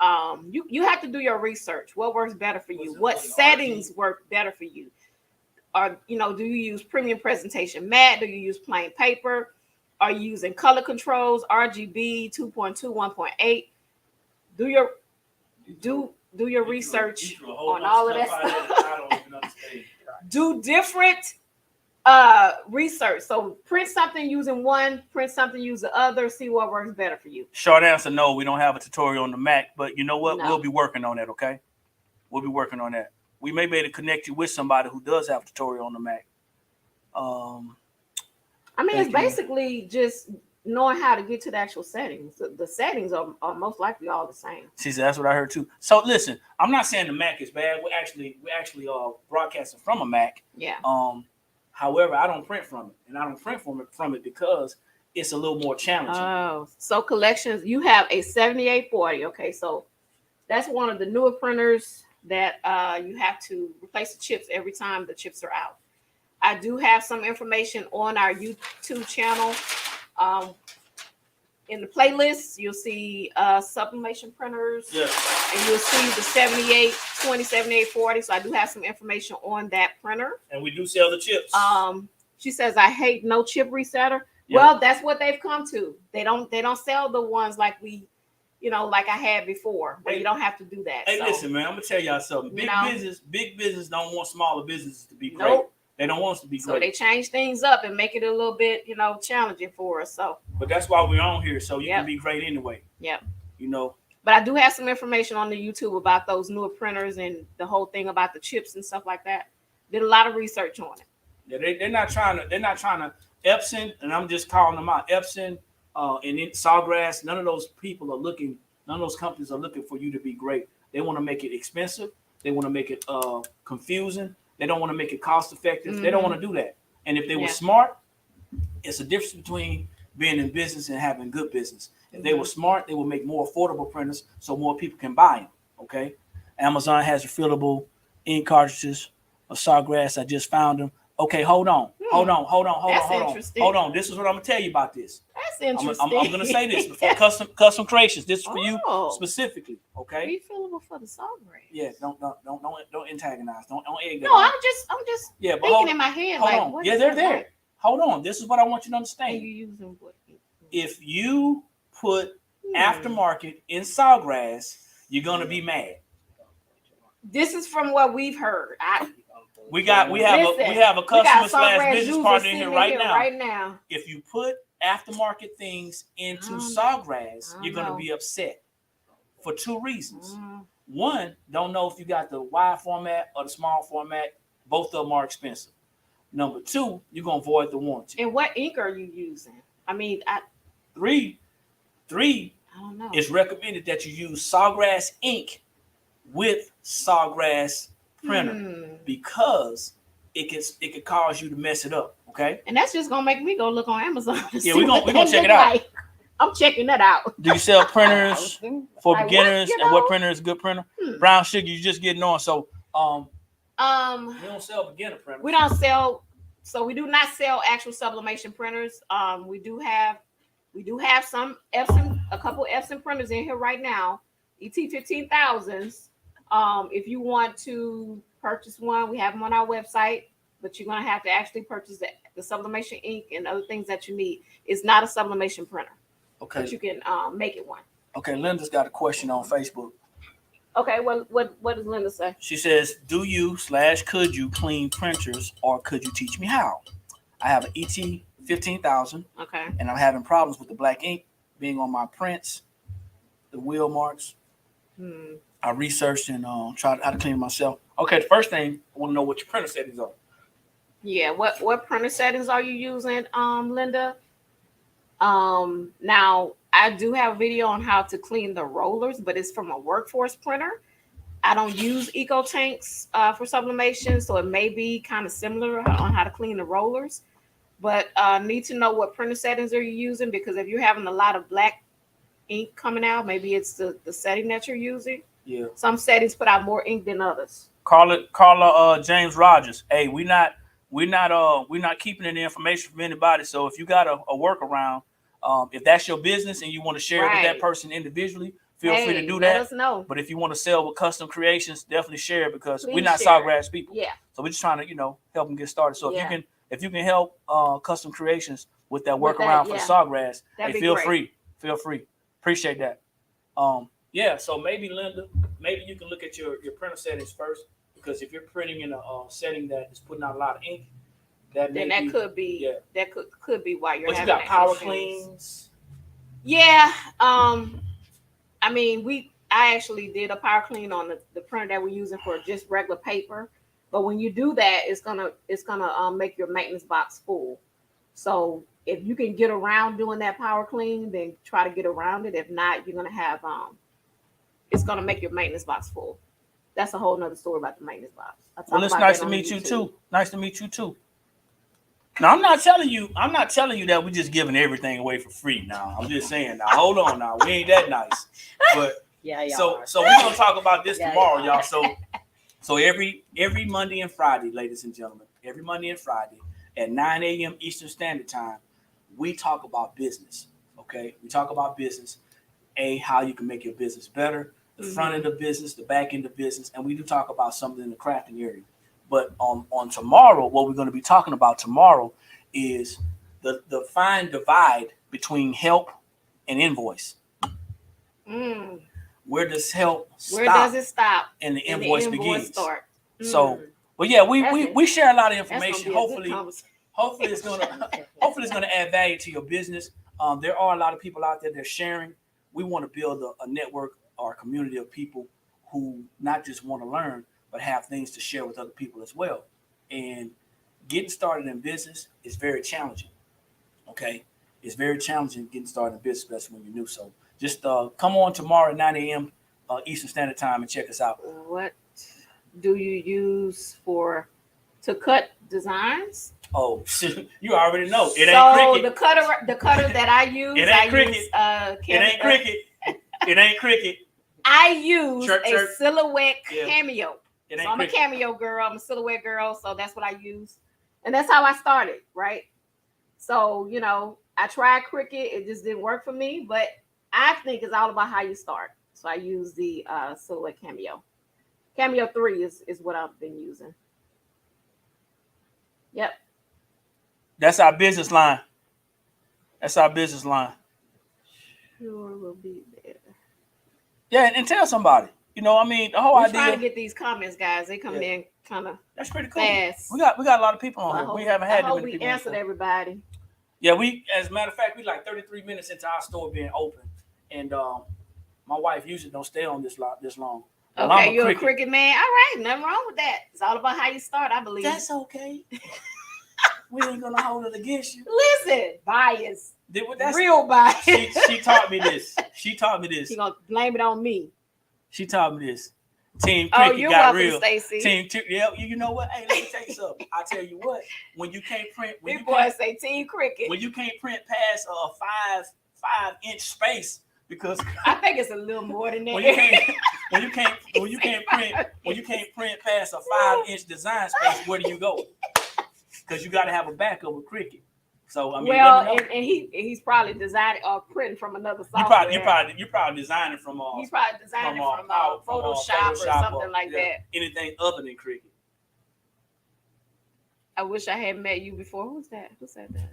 You have to do your research. What works better for you? What settings work better for you? Or, do you use premium presentation matte? Do you use plain paper? Are you using color controls, RGB, 2.2, 1.8? Do your research on all of that stuff. Do different research. So print something using one, print something using the other, see what works better for you. Short answer, no, we don't have a tutorial on the Mac, but you know what? No. We'll be working on that, okay? We'll be working on that. We may be able to connect you with somebody who does have a tutorial on the Mac. It's basically just knowing how to get to the actual settings. The settings are most likely all the same. See, that's what I heard too. So listen, I'm not saying the Mac is bad. We're actually broadcasting from a Mac. Yeah. However, I don't print from it, and I don't print from it because it's a little more challenging. Oh, so collections, you have a 7840. Okay, so that's one of the newer printers that you have to replace the chips every time the chips are out. I do have some information on our YouTube channel. In the playlist, you'll see sublimation printers. Yes. And you'll see the 7820, 7840. So I do have some information on that printer. And we do sell the chips. She says, I hate no chip resetter. Yep. Well, that's what they've come to. They don't sell the ones like like I had before, where you don't have to do that. Hey, listen, man, I'm gonna tell y'all something. Big business don't want smaller businesses to be great. Nope. They don't want us to be great. So they change things up and make it a little bit, challenging for us. So, but that's why we're on here, so you can be great anyway. Yep. But I do have some information on the YouTube about those newer printers and the whole thing about the chips and stuff like that. Did a lot of research on it. Yeah, they're not trying to Epson, and I'm just calling them out. Epson and Sawgrass, none of those companies are looking for you to be great. They want to make it expensive. They want to make it confusing. They don't want to make it cost effective. Mm-hmm. They don't want to do that. And if they were smart, it's a difference between being in business and having good business. If they were smart, they will make more affordable printers so more people can buy them. Okay. Amazon has refillable ink cartridges of Sawgrass. I just found them. Okay, hold on. Hold on. This is what I'm gonna tell you about this. That's interesting. I'm gonna say this before custom creations. This is for you specifically. Okay. Refillable for the Sawgrass. Yeah. Don't antagonize. Don't egg that. No, I'm just thinking in my head. Hold on. Yeah, they're there. Like? Hold on. This is what I want you to understand. And you using what? If you put aftermarket in Sawgrass, you're gonna be mad. This is from what we've heard. We have a customer / business partner in here right now. If you put aftermarket things into Sawgrass, you're going to be upset for two reasons. One, don't know if you got the wide format or the small format. Both of them are expensive. Number two, you're going to void the warranty. And what ink are you using? Three. I don't know. It's recommended that you use Sawgrass ink with Sawgrass printer because it could cause you to mess it up. Okay, and that's just gonna make me go look on Amazon. Yeah, we're gonna check it out. I'm checking that out. Do you sell printers for beginners? And what printer is a good printer? Brown sugar, you just getting on. So we don't sell beginner printers. We don't sell. So we do not sell actual sublimation printers. We do have some Epson, a couple Epson printers in here right now. ET 15000s. If you want to purchase one, we have them on our website, but you're going to have to actually purchase the sublimation ink and other things that you need. It's not a sublimation printer. Okay. But you can make it one. Okay, Linda's got a question on Facebook. Okay, what does Linda say? She says, do you / could you clean printers or could you teach me how? I have an ET 15000. Okay. And I'm having problems with the black ink being on my prints, the wheel marks. I researched and tried how to clean it myself. Okay, the first thing, I want to know what your printer settings are. Yeah, what printer settings are you using, Linda? Now, I do have a video on how to clean the rollers, but it's from a workforce printer. I don't use eco tanks for sublimation, so it may be kind of similar on how to clean the rollers. But need to know what printer settings are you using, because if you're having a lot of black ink coming out, maybe it's the setting that you're using. Yeah. Some settings put out more ink than others. Carla James Rogers. Hey, we're not keeping any information from anybody. So if you got a workaround, if that's your business and you want to share it with that person individually, feel free to do let that. us know. But if you want to sell with custom creations, definitely share it because Please we're not share Sawgrass people. Yeah. So we're just trying to, help them get started. So Yeah. if you can help custom creations with that With workaround that, for the yeah. Sawgrass, That'd hey, be feel great. free. Feel free. Appreciate that. Yeah, so maybe Linda, maybe you can look at your printer settings first because if you're printing in a setting that is putting out a lot of ink, that could be that could be why you're but having you got that power issues. cleans. Yeah. I mean, I actually did a power clean on the printer that we're using for just regular paper. But when you do that, it's gonna make your maintenance box full. So if you can get around doing that power clean, then try to get around it. If not, you're gonna have it's gonna make your maintenance box full. That's a whole nother story about the maintenance box. Well, it's nice to meet you too. Nice to meet you too. Now I'm not telling you that we're just giving everything away for free. Now I'm just saying. Now hold on. Now we ain't that nice. But Yeah, so we're gonna talk about this tomorrow, y'all. So every Monday and Friday, ladies and gentlemen, every Monday and Friday at 9 a.m. Eastern Standard Time, we talk about business. Okay, we talk about business. How you can make your business better, the front end of business, the back end of business, and we do talk about something in the crafting area. But on tomorrow, what we're going to be talking about tomorrow is the fine divide between help and invoice. Where does help stop? Where does it stop? And the invoice begins. Start. So, but yeah, we share a lot of information. Hopefully it's gonna add value to your business. There are a lot of people out there that are sharing. We want to build a network or a community of people who not just want to learn, but have things to share with other people as well. And getting started in business is very challenging. Okay, it's very challenging getting started in business, especially when you're new. So just come on tomorrow at 9 a.m. Eastern Standard Time and check us out. What do you use to cut designs? Oh, you already know. It ain't Cricut. So the cutter that I use, it ain't Cricut. It ain't Cricut. It ain't Cricut. I use a Silhouette Cameo. So I'm a Cameo girl. I'm a Silhouette girl. So that's what I use. And that's how I started, right? So, I tried Cricut. It just didn't work for me. But I think it's all about how you start. So I use the Silhouette Cameo. Cameo 3 is what I've been using. Yep. That's our business line. Sure will be there. Yeah, and tell somebody. The whole We're idea. Trying to get these comments, guys. They come in kind of. That's pretty cool. Fast. We got a lot of people on here. We haven't had. I hope we answered everybody. Yeah, as a matter of fact, we like 33 minutes into our store being open, and my wife usually don't stay on this long. Well, okay, you're a Cricut man. All right, nothing wrong with that. It's all about how you start, I believe. That's okay. We ain't gonna hold it against you. Listen, bias. That's real bias. She taught me this. She gonna blame it on me. She taught me this. Team Cricket you're got welcome, real. Stacey. You know what? Hey, let me tell you something. I tell you what. When you can't print, say Team Cricket. When you can't print past a 5-inch space, because I think it's a little more than that. When you can't print past a 5-inch design space, where do you go? Because you got to have a backup with Cricut. So I mean, and he's probably designing or printing from another software. You're probably designing from he's probably designing from Photoshop or something like that. Anything other than Cricut. I wish I had met you before. Who said that?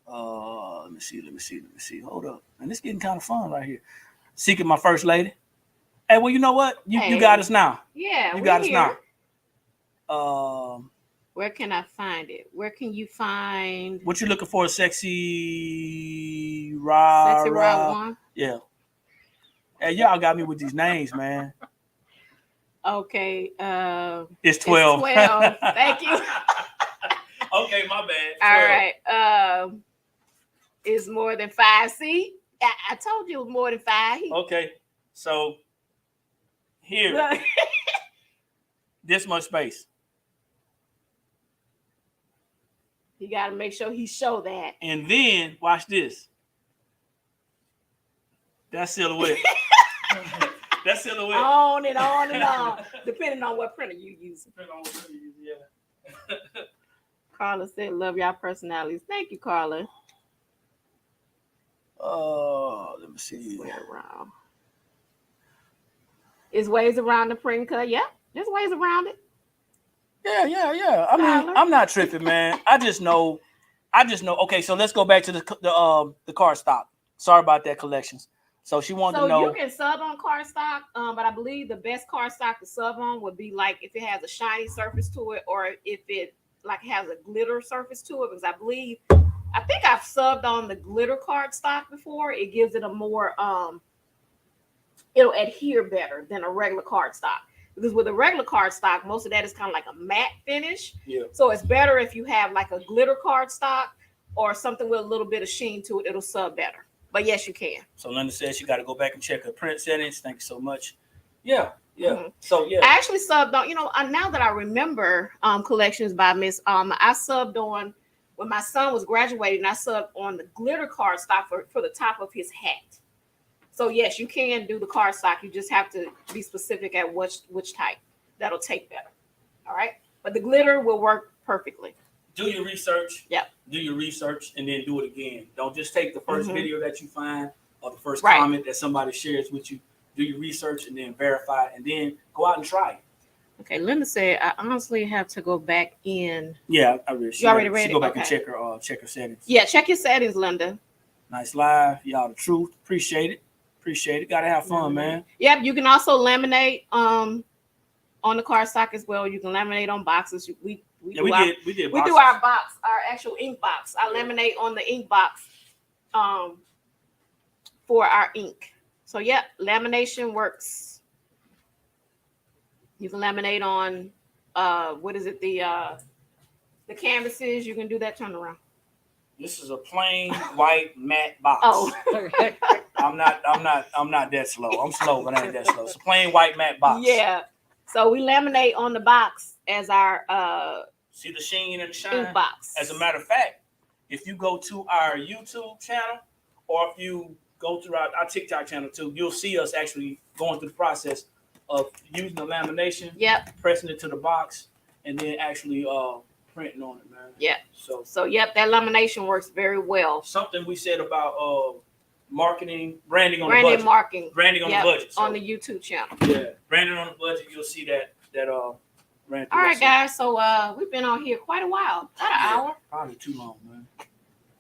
Let me see. Hold up, and it's getting kind of fun right here. Seeking my first lady. Hey, well, you know what? You got us now. Yeah, you got us now. Where can I find it? Where can you find? What you looking for? Sexy Rod one? Yeah. Hey, y'all got me with these names, man. Okay. It's 12. It's 12. Thank you. Okay, my bad. 12. All right. It's more than 5. See, I told you it was more than 5. Okay. So here, this much space. You got to make sure he show that. And then watch this. That's silhouette. That's silhouette. On and on and on, depending on what printer you use. Yeah. Carla said, "Love y'all personalities." Thank you, Carla. Let me see. Square around. It's ways around the print cut. Yeah, there's ways around it. Yeah. I mean, Tyler? I'm not tripping, man. I just know. Okay, so let's go back to the cardstock. Sorry about that, collections. So she wanted to know. So you can sub on cardstock, but I believe the best cardstock to sub on would be like if it has a shiny surface to it, or if it like has a glitter surface to it. Because I think I've subbed on the glitter cardstock before. It gives it a more it'll adhere better than a regular cardstock. Because with a regular cardstock, most of that is kind of like a matte finish. Yeah. So it's better if you have like a glitter cardstock or something with a little bit of sheen to it. It'll sub better. But yes, you can. So Linda says she got to go back and check her print settings. Thank you so much. Yeah. Mm-hmm. So yeah. I actually subbed on, now that I remember collections by Miss, I subbed on when my son was graduating, I subbed on the glitter cardstock for the top of his hat. So yes, you can do the cardstock. You just have to be specific at which type. That'll take better. All right. But the glitter will work perfectly. Do your research. Yep. Do your research and then do it again. Don't just take the first video that you find or the first Right. comment that somebody shares with you. Do your research and then verify it and then go out and try it. Okay, Linda said, I honestly have to go back in. Yeah, I read. You already read She it? go back and Okay. check her settings. Yeah, check your settings, Linda. Nice live. Y'all the truth. Appreciate it. Gotta have fun, man. Yep, you can also laminate on the cardstock as well. You can laminate on boxes. We We do our box, our actual ink box. I laminate on the ink box for our ink. So yeah, lamination works. You can laminate on the canvases. You can do that turnaround. This is a plain white matte box. Oh, I'm not that slow. I'm slow, but I ain't that slow. It's a plain white matte box. yeah. So we laminate on the box as our See the sheen and the shine? ink box. As a matter of fact, if you go to our YouTube channel or if you go to our TikTok channel too, you'll see us actually going through the process of using the lamination, Yep. pressing it to the box, and then actually printing on it, man. Yep. So yep, that lamination works very well. something we said about marketing, branding on the Branding budget. marking. Branding on Yep, the budget. So, on the YouTube channel. yeah, branding on the budget, you'll see that ran through All right, that. guys. So we've been on here quite a while, about an hour, Probably too long, man.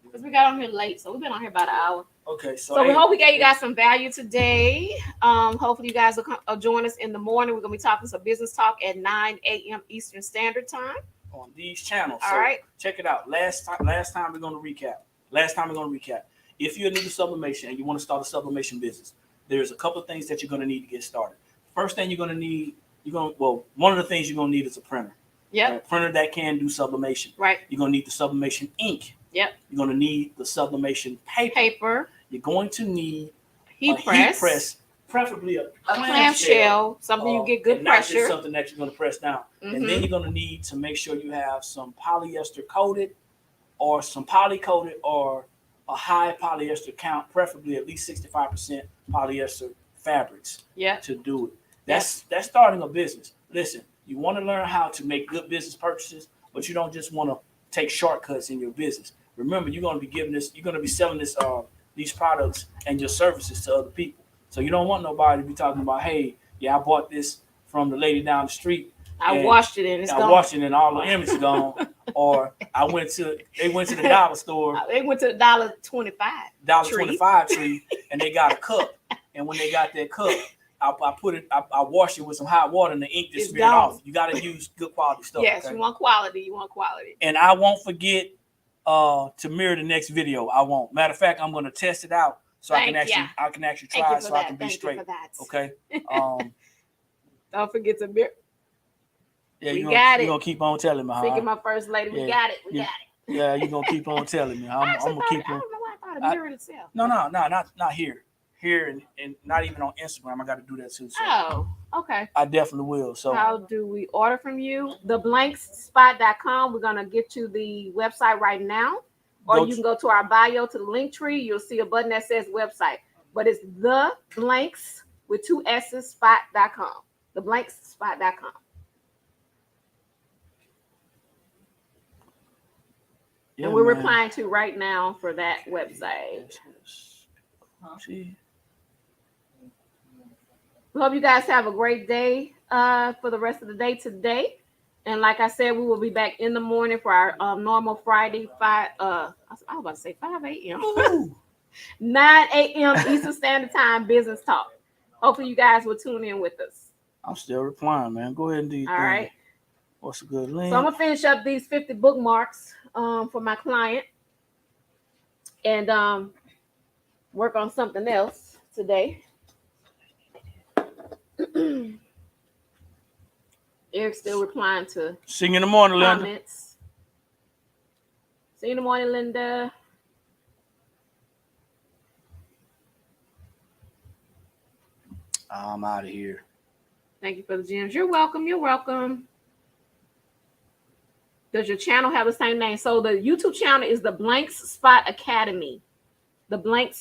because we got on here late. So we've been on here about an hour. Okay, So we hope we gave you guys some value today. Hopefully you guys will join us in the morning. We're gonna be talking some business talk at 9 a.m. Eastern Standard Time. on these channels. All So right. check it out. Last time we're gonna recap. If you're new to sublimation and you want to start a sublimation business, there's a couple of things that you're gonna need to get started. First thing you're gonna need, one of the things you're gonna need is a printer. Yep. A printer that can do sublimation. Right. You're gonna need the sublimation ink. Yep. You're gonna need the sublimation paper. You're going to need Heat a press. heat press, preferably a Clamshell. Something you get good and not just pressure. something that you're going to press down. And Mhm. then you're going to need to make sure you have some polyester coated or some poly coated or a high polyester count, preferably at least 65% polyester fabrics Yeah. to do it. That's starting a business. Listen, you want to learn how to make good business purchases, but you don't just want to take shortcuts in your business. Remember, you're going to be selling these products and your services to other people. So you don't want nobody to be talking about, hey, yeah, I bought this from the lady down the street. I washed it and it's gone. washed it and all the image is gone. Or they went to the dollar store, They went to the $1.25. $1.25 tree, and they got a cup. And when they got that cup, I washed it with some hot water and the ink just It's smeared gone. off. You got to use good quality stuff. Yes, okay? you want quality. And I won't forget to mirror the next video. I won't. Matter of fact, I'm going to test it out so I can actually Thank try you it for so I that. can be Thank you straight. for that. Okay. Don't forget to mirror. Yeah, We you're got it. gonna keep on telling me, Speaking huh? my first lady, we Yeah. got it. Yeah. Yeah, you're gonna keep on telling me. I'm Actually, gonna keep I on. don't know why I thought it I- mirrored itself. No, not here. Here and not even on Instagram. I got to do that too. So Oh, okay. I definitely will. So How do we order from you? Theblankspot.com. We're gonna get you the website right now, or you can go to our bio to the link tree. You'll see a button that says website, but it's the blanks with 2 S's spot.com. Theblankspot.com. yeah, And we're man. replying to right now for that website. See, We hope you guys have a great day for the rest of the day today. And like I said, we will be back in the morning for our normal Friday 5 I was about to say 5 a.m. 9 a.m. Eastern Standard Time business talk. Hopefully you guys will tune in with us. I'm still replying, man. Go ahead and do your thing. All right. What's a good link? So I'm gonna finish up these 50 bookmarks for my client and work on something else today. Eric's still replying to See you in the morning, Linda. comments. See you in the morning, Linda. I'm out of here. Thank you for the gems. You're welcome. You're welcome. Does your channel have the same name? So the YouTube channel is the Blank Spot Academy. The Blank